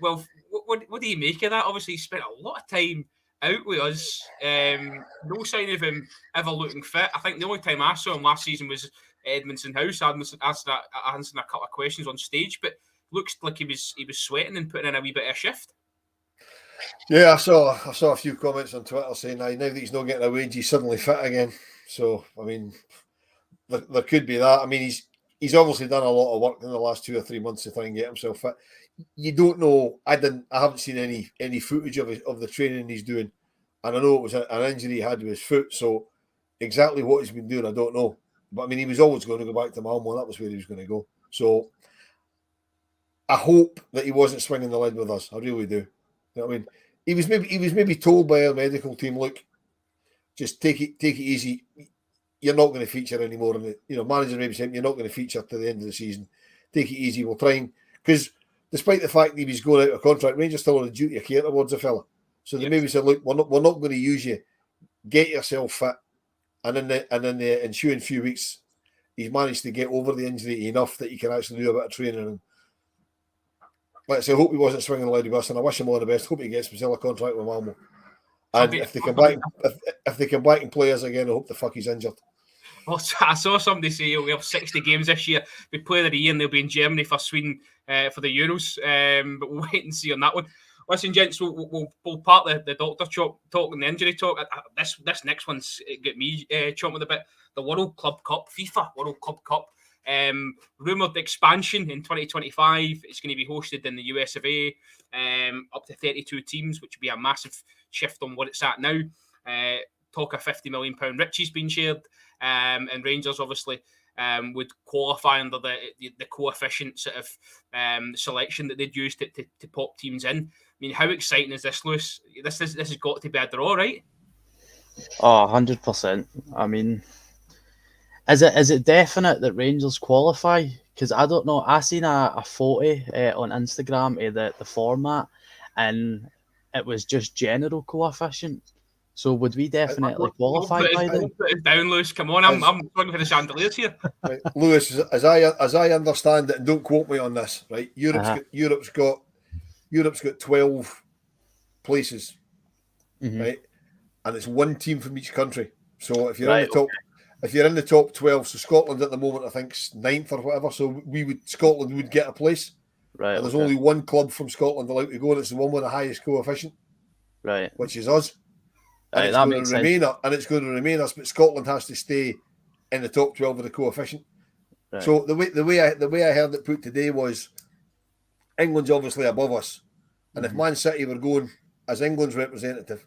Well, what do you make of that? Obviously, he spent a lot of time out with us. No sign of him ever looking fit. I think the only time I saw him last season was Edmondson House. Answering a couple of questions on stage, but looks like he was sweating and putting in a wee bit of a shift. Yeah, I saw a few comments on Twitter saying now that he's not getting a wage, he's suddenly fit again. So I mean, there could be that. I mean, he's obviously done a lot of work in the last 2 or 3 months to try and get himself fit. You don't know. I haven't seen any footage of the training he's doing, and I know it was an injury he had to his foot. So exactly what he's been doing, I don't know. But I mean, he was always going to go back to Malmo. That was where he was going to go. So I hope that he wasn't swinging the lead with us. I really do. You know what I mean? He was maybe told by our medical team, look, just take it easy. You're not going to feature anymore. And manager maybe saying you're not going to feature to the end of the season. Take it easy. We'll try and, because despite the fact that he was going out of contract, Rangers still on a duty of care towards the fella. So they maybe said, look, we're not going to use you. Get yourself fit. And in the ensuing few weeks, he's managed to get over the injury enough that he can actually do a bit of training. And like I say, I hope he wasn't swinging the lead with us, and I wish him all the best. Hope he gets himself a contract with Malmo. And if they come back and play us again, I hope the fuck he's injured. Well, I saw somebody say we have 60 games this year. We play the year and they'll be in Germany for Sweden for the Euros. But we'll wait and see on that one. Listen, gents, we'll part the doctor talk and the injury talk. This next one's got me chomping a bit. The World Club Cup, FIFA World Club Cup. Rumoured expansion in 2025. It's going to be hosted in the US of A. Up to 32 teams, which would be a massive shift on what it's at now. Talk of £50 million riches being shared. And Rangers obviously would qualify under the coefficient sort of selection that they'd use to pop teams in. I mean, how exciting is this, Lewis? This has got to be a draw, right? Oh, 100%. I mean, is it definite that Rangers qualify? Because I don't know. I seen a photo on Instagram of the format, and it was just general coefficient. So would we definitely qualify by then? Put it down, Lewis. Come on, I'm looking for the chandeliers here. Right. Lewis, as I understand it, and don't quote me on this, right? Europe's got 12 places, right? And it's one team from each country. So if you're in the top 12, so Scotland at the moment I think is 9th or whatever. So Scotland would get a place. Right. And there's okay. only one club from Scotland allowed to go, and it's the one with the highest coefficient, Right. which is us. And Right, it's that going makes to sense. remain and it's going to remain us, but Scotland has to stay in the top 12 of the coefficient. Right. So the way I heard it put today was England's obviously above us. And if Man City were going as England's representative,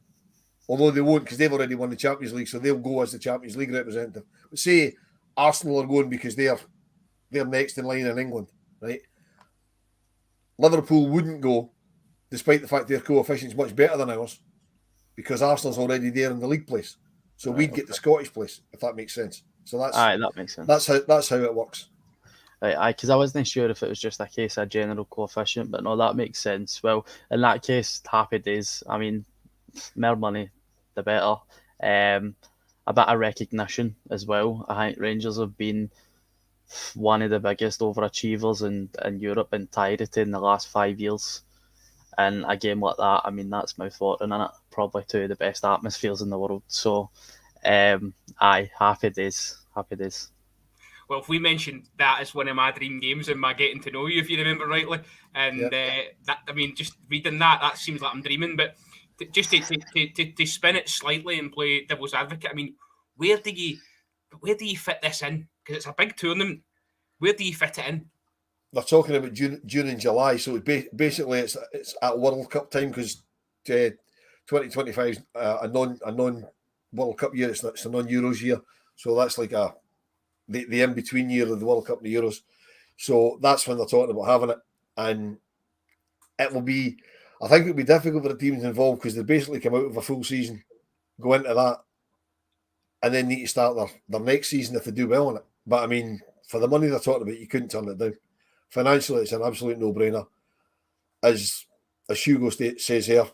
although they won't because they've already won the Champions League, so they'll go as the Champions League representative. But say Arsenal are going because they're next in line in England, right? Liverpool wouldn't go, despite the fact their coefficient's much better than ours, because Arsenal's already there in the league place. So we'd get the Scottish place, if that makes sense. So that makes sense. That's how it works. Right, because I wasn't sure if it was just a case of general coefficient, but no, that makes sense. Well, in that case, happy days. I mean, more money, the better. A bit of recognition as well. I think Rangers have been one of the biggest overachievers in Europe entirety in the last 5 years. And a game like that, I mean, that's mouth-watering, isn't it? Probably two of the best atmospheres in the world. So, happy days. Happy days. Well, if we mentioned that as one of my dream games and my getting to know you, if you remember rightly, and that, I mean, just reading that seems like I'm dreaming. But just to spin it slightly and play devil's advocate, I mean, where do you fit this in? Because it's a big tournament. Where do you fit it in? They're talking about June and July, so basically it's at World Cup time because 2025 is a non World Cup year. It's a non-Euros year, so that's like the in between year of the World Cup and the Euros. So that's when they're talking about having it, and it will be. I think it'll be difficult for the teams involved because they basically come out of a full season, go into that, and then need to start their next season if they do well on it. But I mean, for the money they're talking about, you couldn't turn it down. Financially, it's an absolute no-brainer. As Hugo says here,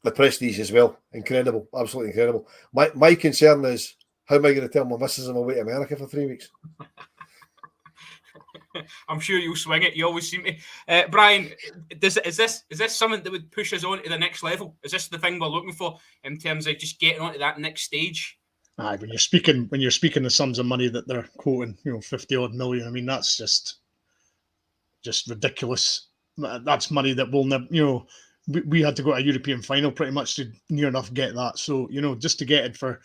the prestige as well, incredible, absolutely incredible. My concern is, how am I going to tell my missus I'm away to America for 3 weeks? I'm sure you'll swing it. You always seem to. Brian, is this something that would push us on to the next level? Is this the thing we're looking for in terms of just getting on to that next stage? When you're speaking the sums of money that they're quoting, 50 odd million. I mean, that's just ridiculous. That's money that will never, we had to go to a European final pretty much to near enough get that. So, just to get it for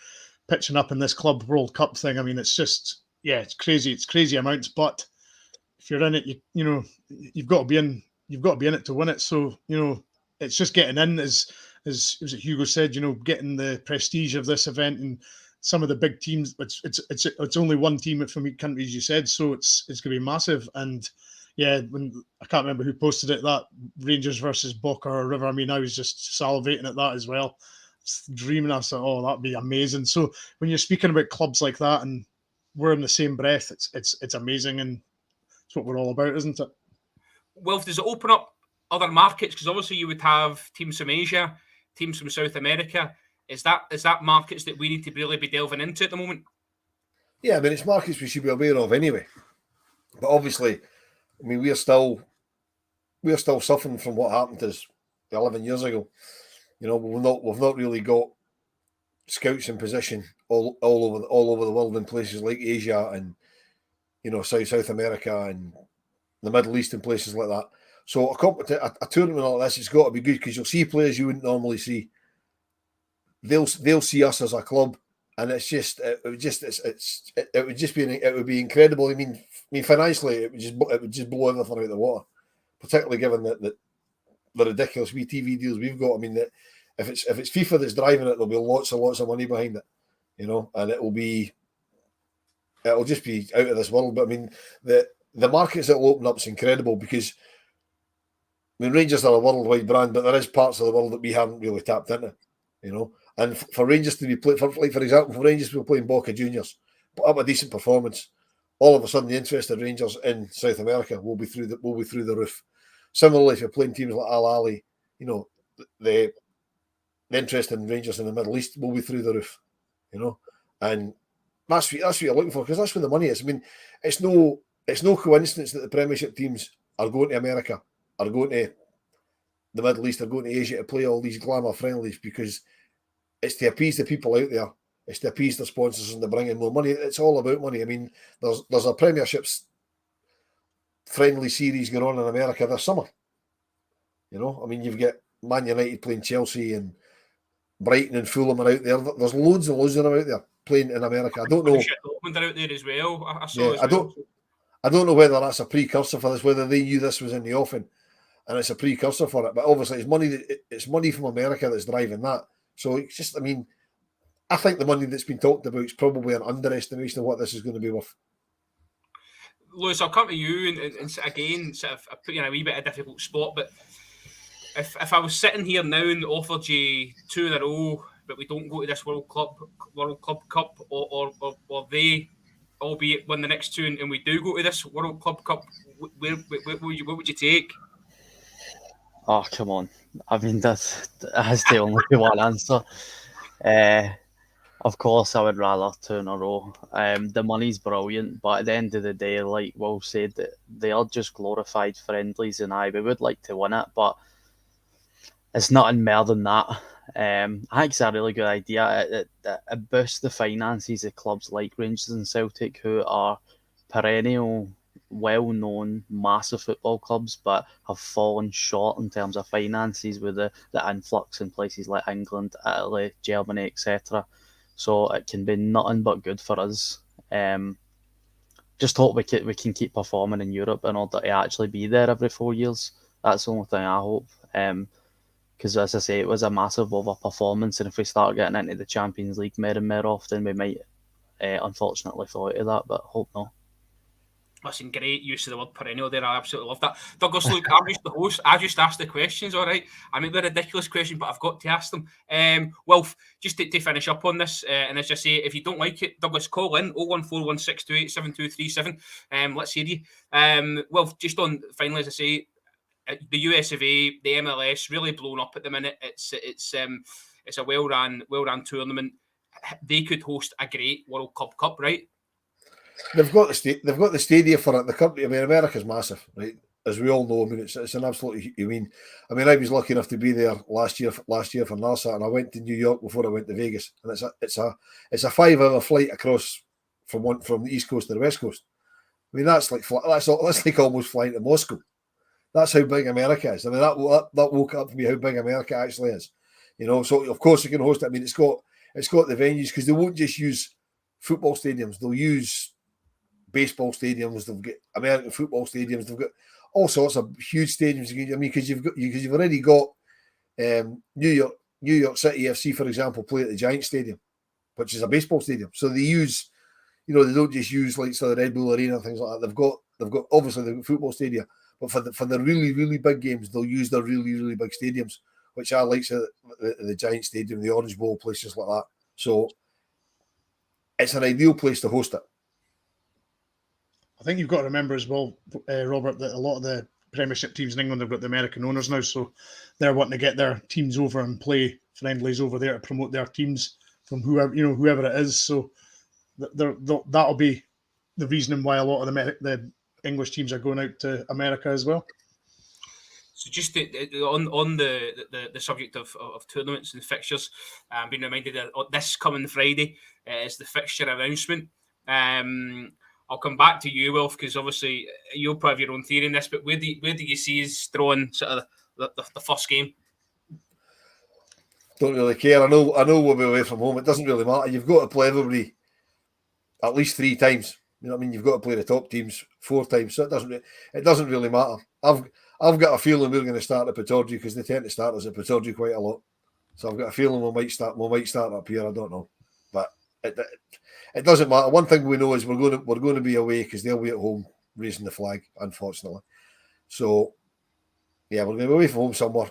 pitching up in this Club World Cup thing, I mean, it's just, it's crazy. It's crazy amounts, but if you're in it, you've got to be in it to win it. So, it's just getting in as Hugo said, getting the prestige of this event and some of the big teams. It's only one team from each country, as you said, so it's going to be massive. And when I can't remember who posted it, that Rangers versus Boca or River. I mean, I was just salivating at that as well, just dreaming. I thought, oh, that'd be amazing. So when you're speaking about clubs like that, and we're in the same breath, it's amazing, and it's what we're all about, isn't it? Well, does it open up other markets? Because obviously you would have teams from Asia, teams from South America. Is that markets that we need to really be delving into at the moment? Yeah, I mean, it's markets we should be aware of anyway. But obviously, I mean, we're still suffering from what happened to us 11 years ago. We've not really got scouts in position all over the world in places like Asia and South America and the Middle East and places like that. So a tournament like this has got to be good because you'll see players you wouldn't normally see. They'll see us as a club, and it would be incredible. I mean financially, it would just blow everything out of the water. Particularly given that the ridiculous TV deals we've got. I mean, that if it's FIFA that's driving it, there'll be lots of money behind it, and it'll just be out of this world. But I mean, the markets that will open up is incredible because I mean, Rangers are a worldwide brand, but there is parts of the world that we haven't really tapped into, And for Rangers to be playing, for example, for Rangers to be playing Boca Juniors, put up a decent performance, all of a sudden the interest of Rangers in South America will be through the roof. Similarly, if you're playing teams like Al Ahly, the interest in Rangers in the Middle East will be through the roof, and that's what you're looking for because that's where the money is. I mean, it's no coincidence that the Premiership teams are going to America, are going to the Middle East, are going to Asia to play all these glamour friendlies because it's to appease the people out there. It's to appease the sponsors and to bring in more money. It's all about money. I mean, there's a Premierships friendly series going on in America this summer. You know, I mean, you've got Man United playing Chelsea and Brighton and Fulham are out there. There's loads and loads of them out there playing in America. I don't know. Dortmund are out there as well. I saw Yeah, as well. I don't know whether that's a precursor for this, whether they knew this was in the offing and it's a precursor for it. But obviously, it's money from America that's driving that. So it's just, I mean, I think the money that's been talked about is probably an underestimation of what this is going to be worth. Lewis, I'll come to you and again, sort of, I put you in a wee bit of a difficult spot, but if I was sitting here now and offered you 2 in a row, but we don't go to this World Club Cup, or they, albeit win the next 2, and we do go to this World Club Cup, what would you take? Oh, come on. I mean, that has to only be one answer. Of course, I would rather 2 in a row. The money's brilliant, but at the end of the day, like Will said, they are just glorified friendlies, and we would like to win it, but it's nothing more than that. I think it's a really good idea. It boosts the finances of clubs like Rangers and Celtic, who are perennial, well-known, massive football clubs, but have fallen short in terms of finances with the influx in places like England, Italy, Germany, etc. So it can be nothing but good for us. Just hope we can keep performing in Europe in order to actually be there every 4 years. That's the only thing I hope. Because as I say, it was a massive overperformance, and if we start getting into the Champions League more and more often, we might unfortunately fall into that, but hope not. Listen, great use of the word perennial there. I absolutely love that. Douglas, look, I'm just the host. I just asked the questions, all right? I mean, they're ridiculous questions, but I've got to ask them. Wilf, just to finish up on this, and as I say, if you don't like it, Douglas, call in 01416287237. Let's hear you. Wilf, just on, finally, as I say, the US of A, the MLS, really blown up at the minute. It's a well-run tournament. They could host a great World Club Cup, right? They've got the stadia for it. The country, I mean, America's massive, right? As we all know, I mean, it's an absolutely. I mean, I was lucky enough to be there last year for NASA, and I went to New York before I went to Vegas, and it's a 5-hour flight across from the East Coast to the West Coast. I mean, that's like almost flying to Moscow. That's how big America is. I mean, that woke up for me how big America actually is. You know, so of course you can host it. I mean, it's got the venues, because they won't just use football stadiums. They'll use baseball stadiums. They've got American football stadiums. They've got all sorts of huge stadiums. I mean, because you've already got New York City FC, for example, play at the Giant Stadium, which is a baseball stadium. So they use, you know, they don't just use like the Red Bull Arena and things like that. They've got obviously the football stadium, but for the really, really big games, they'll use their really, really big stadiums, which are like the Giant Stadium, the Orange Bowl, places like that. So it's an ideal place to host it. I think you've got to remember as well, Robert, that a lot of the Premiership teams in England have got the American owners now, so they're wanting to get their teams over and play friendlies over there to promote their teams from whoever it is. So that'll be the reasoning why a lot of the English teams are going out to America as well. So just on the subject of tournaments and fixtures, I'm being reminded that this coming Friday is the fixture announcement. I'll come back to you, Wilf, because obviously you'll probably have your own theory in this, but where do you see us throwing sort of the first game? Don't really care. I know we'll be away from home. It doesn't really matter. You've got to play everybody at least 3 times. You know what I mean? You've got to play the top teams 4 times, so it doesn't really matter. I've got a feeling we're going to start at Pittodrie, because they tend to start us at Pittodrie quite a lot. So I've got a feeling we might start up here. I don't know, but it doesn't matter. One thing we know is we're going to be away, because they'll be at home raising the flag, unfortunately. So yeah, we're going to be away from home somewhere.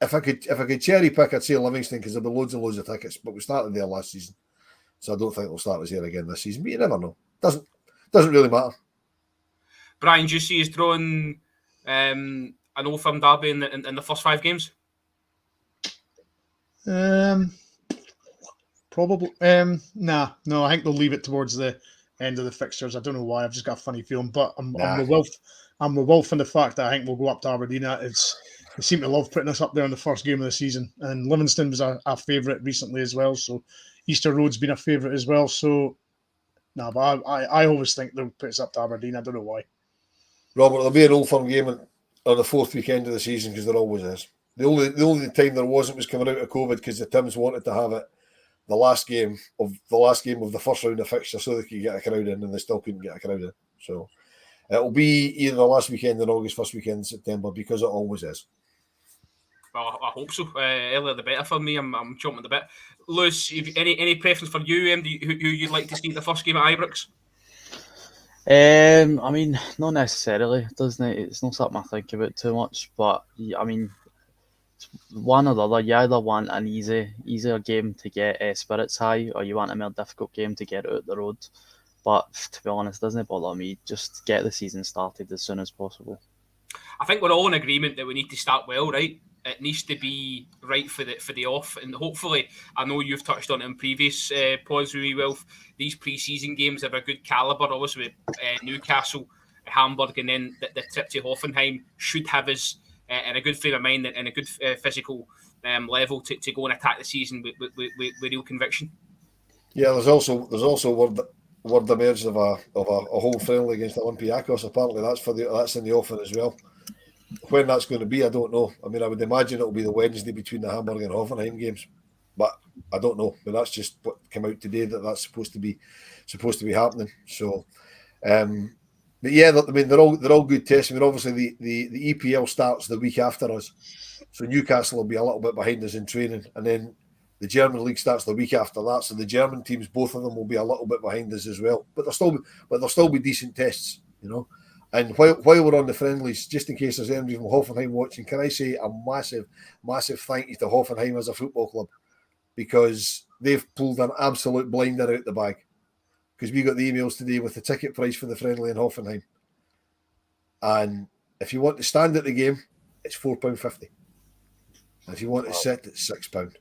If I could cherry pick, I'd say Livingston, because there'll be loads and loads of tickets. But we started there last season, so I don't think we'll start us here again this season. But you never know. Doesn't really matter. Brian, do you see us drawing an Old Firm derby in the first 5 games? Probably. No. I think they'll leave it towards the end of the fixtures. I don't know why. I've just got a funny feeling, but I'm with Wolf in the fact that I think we'll go up to Aberdeen. They seem to love putting us up there in the first game of the season, and Livingston was a favourite recently as well. So Easter Road's been a favourite as well. So but I always think they'll put us up to Aberdeen. I don't know why. Robert, there'll be an Old Firm game on the fourth weekend of the season because there always is. The only time there wasn't was coming out of COVID because the Tims wanted to have it the last game of the first round of fixture so they could get a crowd in, and they still couldn't get a crowd in. So it'll be either the last weekend in August, first weekend in September, because it always is. Well, I hope so. Earlier the better for me. I'm chomping at the bit. Lewis, any preference for you? Who you'd like to see at the first game at Ibrox? I mean, not necessarily, doesn't it? It's not something I think about too much, but I mean, one or the other. You either want an easier game to get spirits high, or you want a more difficult game to get out the road. But to be honest, it doesn't bother me. Just get the season started as soon as possible. I think we're all in agreement that we need to start well, right? It needs to be right for the off, and hopefully, I know you've touched on it in previous pods with me, Wilf. These pre-season games have a good calibre, obviously with Newcastle, Hamburg, and then the trip to Hoffenheim should have us in a good frame of mind and a good physical level to go and attack the season with real conviction. Yeah, there's also word emerged of a home friendly against Olympiacos. Apparently, that's in the offing as well. When that's going to be, I don't know. I mean, I would imagine it'll be the Wednesday between the Hamburg and Hoffenheim games, but I don't know. But that's just what came out today that's supposed to be happening. So, but yeah, I mean, they're all good tests. I mean, obviously the EPL starts the week after us, so Newcastle will be a little bit behind us in training, and then the German league starts the week after that. So the German teams, both of them, will be a little bit behind us as well. But there'll still be decent tests, you know. And while we're on the friendlies, just in case there's anybody from Hoffenheim watching, can I say a massive, massive thank you to Hoffenheim as a football club, because they've pulled an absolute blinder out the bag. Because we got the emails today with the ticket price for the friendly in Hoffenheim, and if you want to stand at the game, it's £4.50. And if you want to sit, it's £6.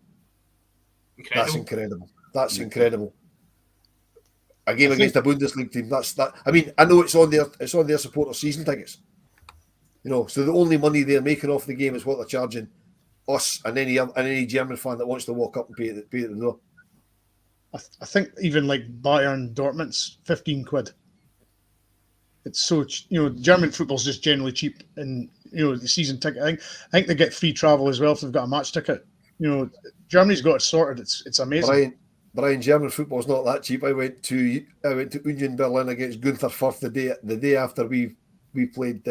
That's incredible. That's incredible. A game against a Bundesliga team. That. I mean, I know it's on their supporter season tickets. You know, so the only money they're making off the game is what they're charging us and any German fan that wants to walk up and pay at the door. I think even like Bayern Dortmund's £15. It's so German football's just generally cheap, and the season ticket. I think they get free travel as well if they've got a match ticket. Germany's got it sorted. It's amazing. Brian, German football's not that cheap. I went to Union Berlin against Gunther Fürth the day after we played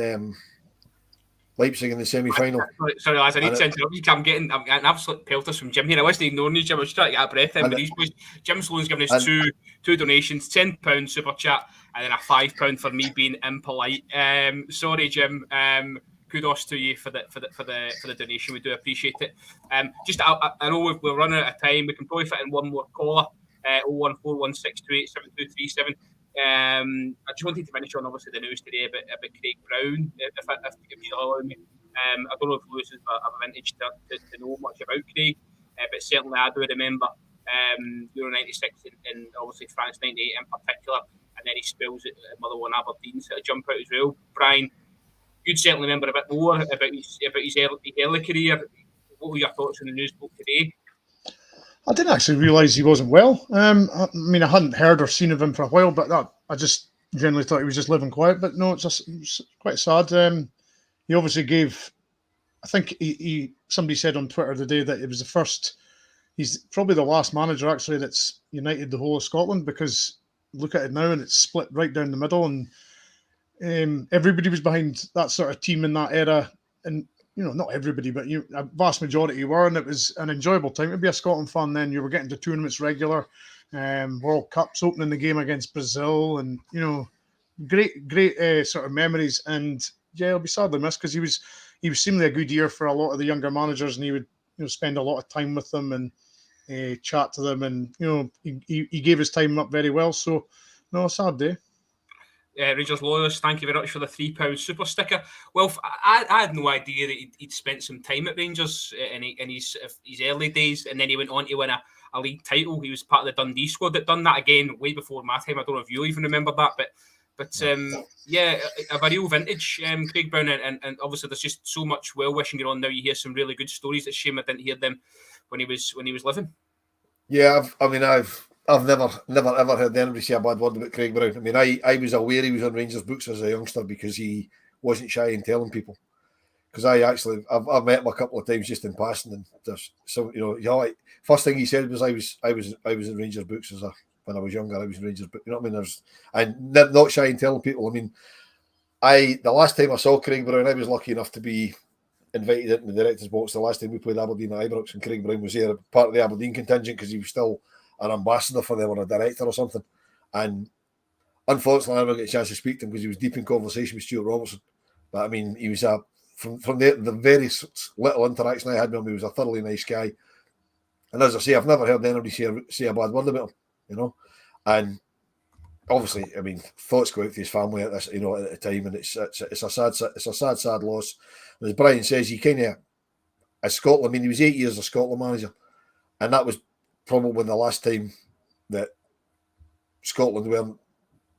Leipzig in the semi-final. Sorry, lads, I need to interrupt you. I'm getting absolute pelters from Jim here. I wasn't ignoring you, Jim. I was trying to get a breath in, but these boys, Jim Sloan's given us two donations, £10 super chat, and then a £5 for me being impolite. Sorry, Jim. Kudos to you for the donation. We do appreciate it. I know we're running out of time. We can probably fit in one more caller. 01416287237. I just wanted to mention on obviously the news today about Craig Brown, if you allow me. I don't know if Lewis is a vintage to know much about Craig, but certainly I do remember Euro 96 and obviously France 98 in particular, and then he spills it at Motherwell and Aberdeen, so a jump out as well. Brian, you'd certainly remember a bit more about his early career. What were your thoughts on the news broke today? I didn't actually realise he wasn't well. I mean, I hadn't heard or seen of him for a while, but I just generally thought he was just living quiet. But no, it's quite sad. He obviously gave. I think somebody said on Twitter today that it was the first. He's probably the last manager actually that's united the whole of Scotland, because look at it now and it's split right down the middle, and everybody was behind that sort of team in that era, and not everybody, but a vast majority were, and it was an enjoyable time to be a Scotland fan. Then you were getting to tournaments regular, World Cups, opening the game against Brazil, and great sort of memories. And yeah, it'll be sadly missed, because he was seemingly a good year for a lot of the younger managers, and he would spend a lot of time with them and chat to them, and he gave his time up very well. So no, sad day. Rangers Loyalist, thank you very much for the £3 super sticker. Well, I had no idea that he'd spent some time at Rangers in his early days, and then he went on to win a league title. He was part of the Dundee squad that done that again way before my time. I don't know if you even remember that, but yeah, a real vintage Craig Brown, and obviously there's just so much well wishing going on now. You hear some really good stories. It's a shame I didn't hear them when he was living. Yeah, I've never ever heard anybody say a bad word about Craig Brown. I mean, I was aware he was on Rangers books as a youngster because he wasn't shy in telling people. Because I've met him a couple of times just in passing, and there's some, like, first thing he said was I was in Rangers books when I was younger. I was in Rangers books, you know what I mean? And not shy in telling people. I mean, the last time I saw Craig Brown, I was lucky enough to be invited into the director's box the last time we played Aberdeen at Ibrox, and Craig Brown was there, part of the Aberdeen contingent, because he was still an ambassador for them or a director or something. And unfortunately, I never get a chance to speak to him because he was deep in conversation with Stuart Robertson. But I mean, he was from the very little interaction I had with him, he was a thoroughly nice guy. And as I say, I've never heard anybody say a bad word about him, And obviously, I mean, thoughts go out to his family at this, at the time, and it's a sad loss. And as Brian says, he kind of, as Scotland, I mean, he was 8 years as Scotland manager, and that was probably the last time that Scotland weren't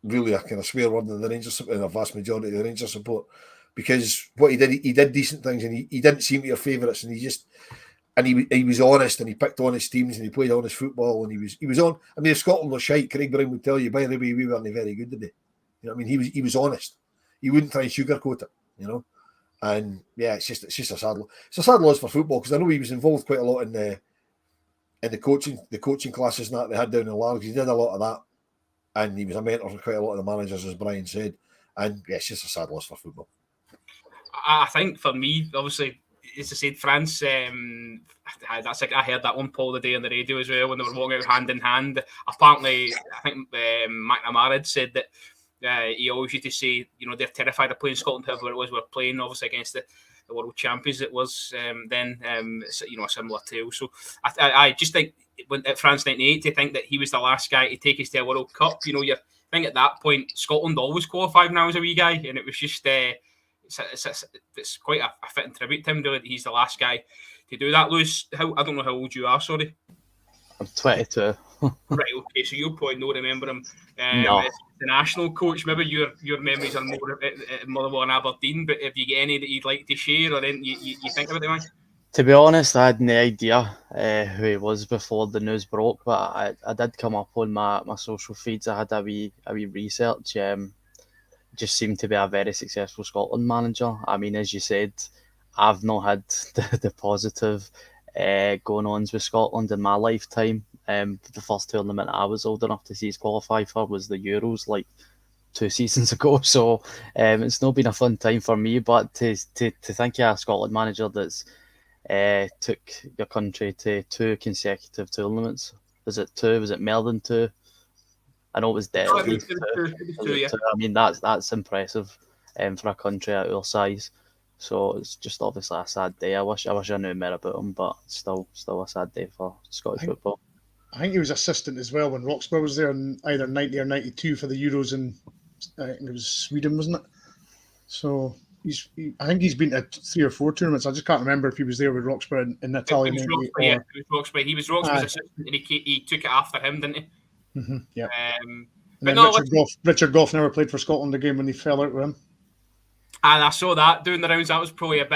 really a kind of swear word in the Rangers, in a vast majority of the Rangers support, because what he did decent things, and he didn't seem to have favourites, and he was honest, and he picked honest teams, and he played honest football, and he was on. I mean, if Scotland was shite, Craig Brown would tell you, by the way, we weren't very good today. You know what I mean? He was honest. He wouldn't try and sugarcoat it, And yeah, it's just a sad loss for football, because I know he was involved quite a lot in the coaching classes and that they had down in Largs. He did a lot of that, and he was a mentor for quite a lot of the managers, as Brian said. And yeah, it's just a sad loss for football. I think for me, obviously, as I said, France. I heard that one Paul the day on the radio as well when they were walking out hand in hand. Apparently, I think McNamara had said that he always used to say, they're terrified of playing Scotland. However it was, we're playing obviously against the world champions. It was then, a similar tale. So I just think when at France '98, to think that he was the last guy to take us to a World Cup. I think at that point Scotland always qualified now as a wee guy, and it was just. It's quite a fitting tribute to him, really, that he's the last guy to do that. Lewis, I don't know how old you are, sorry. I'm 22. Right, okay, so you'll probably not remember him No. as the national coach. Maybe your memories are more Motherwell and Aberdeen, but if you get any that you'd like to share, or then you think about the man? To be honest, I had no idea who he was before the news broke, but I did come up on my social feeds. I had a wee research. Just seemed to be a very successful Scotland manager. I mean, as you said, I've not had the positive going-ons with Scotland in my lifetime. The first tournament I was old enough to see us qualify for was the Euros, like 2 seasons ago. So it's not been a fun time for me. But to think of a Scotland manager that's took your country to 2 consecutive tournaments. Was it 2? Was it more than 2? I know it was dead. I mean, that's impressive for a country at our size. So it's just obviously a sad day. I wish I knew more about him, but still a sad day for Scottish football. I think he was assistant as well when Roxburgh was there in either 90 or 92 for the Euros in, I think it was Sweden, wasn't it? So I think he's been to 3 or 4 tournaments. I just can't remember if he was there with Roxburgh in Italy. He was Roxburgh's assistant, and he took it after him, didn't he? Mm-hmm, yeah. But Richard Gough never played for Scotland again when he fell out with him. And I saw that doing the rounds. That was probably a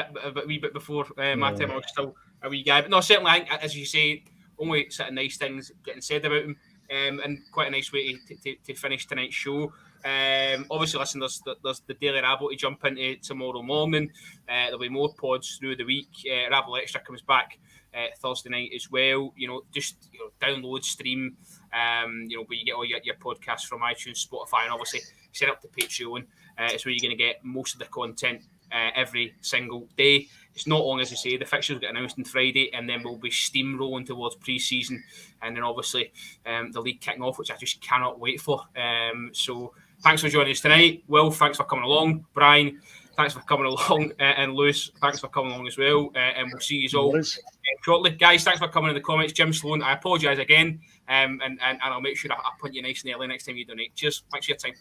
wee bit before my time. I was still a wee guy, but no, certainly I think, as you say, only sort of nice things getting said about him, and quite a nice way to finish tonight's show. Obviously, listen, there's the Daily Rabble to jump into tomorrow morning. There'll be more pods through the week. Rabble Extra comes back Thursday night as well. Just download, stream. Where you get all your podcasts from iTunes, Spotify, and obviously set up the Patreon. It's where you're going to get most of the content every single day. It's not long, as I say, the fixtures will get announced on Friday, and then we'll be steamrolling towards pre-season, and then obviously the league kicking off, which I just cannot wait for. So thanks for joining us tonight. Will, thanks for coming along. Brian, thanks for coming along. And Lewis, thanks for coming along as well. And we'll see you all shortly. Guys, thanks for coming in the comments. Jim Sloan, I apologise again. And I'll make sure I put you nice and early next time you donate. Cheers. Thanks for your time.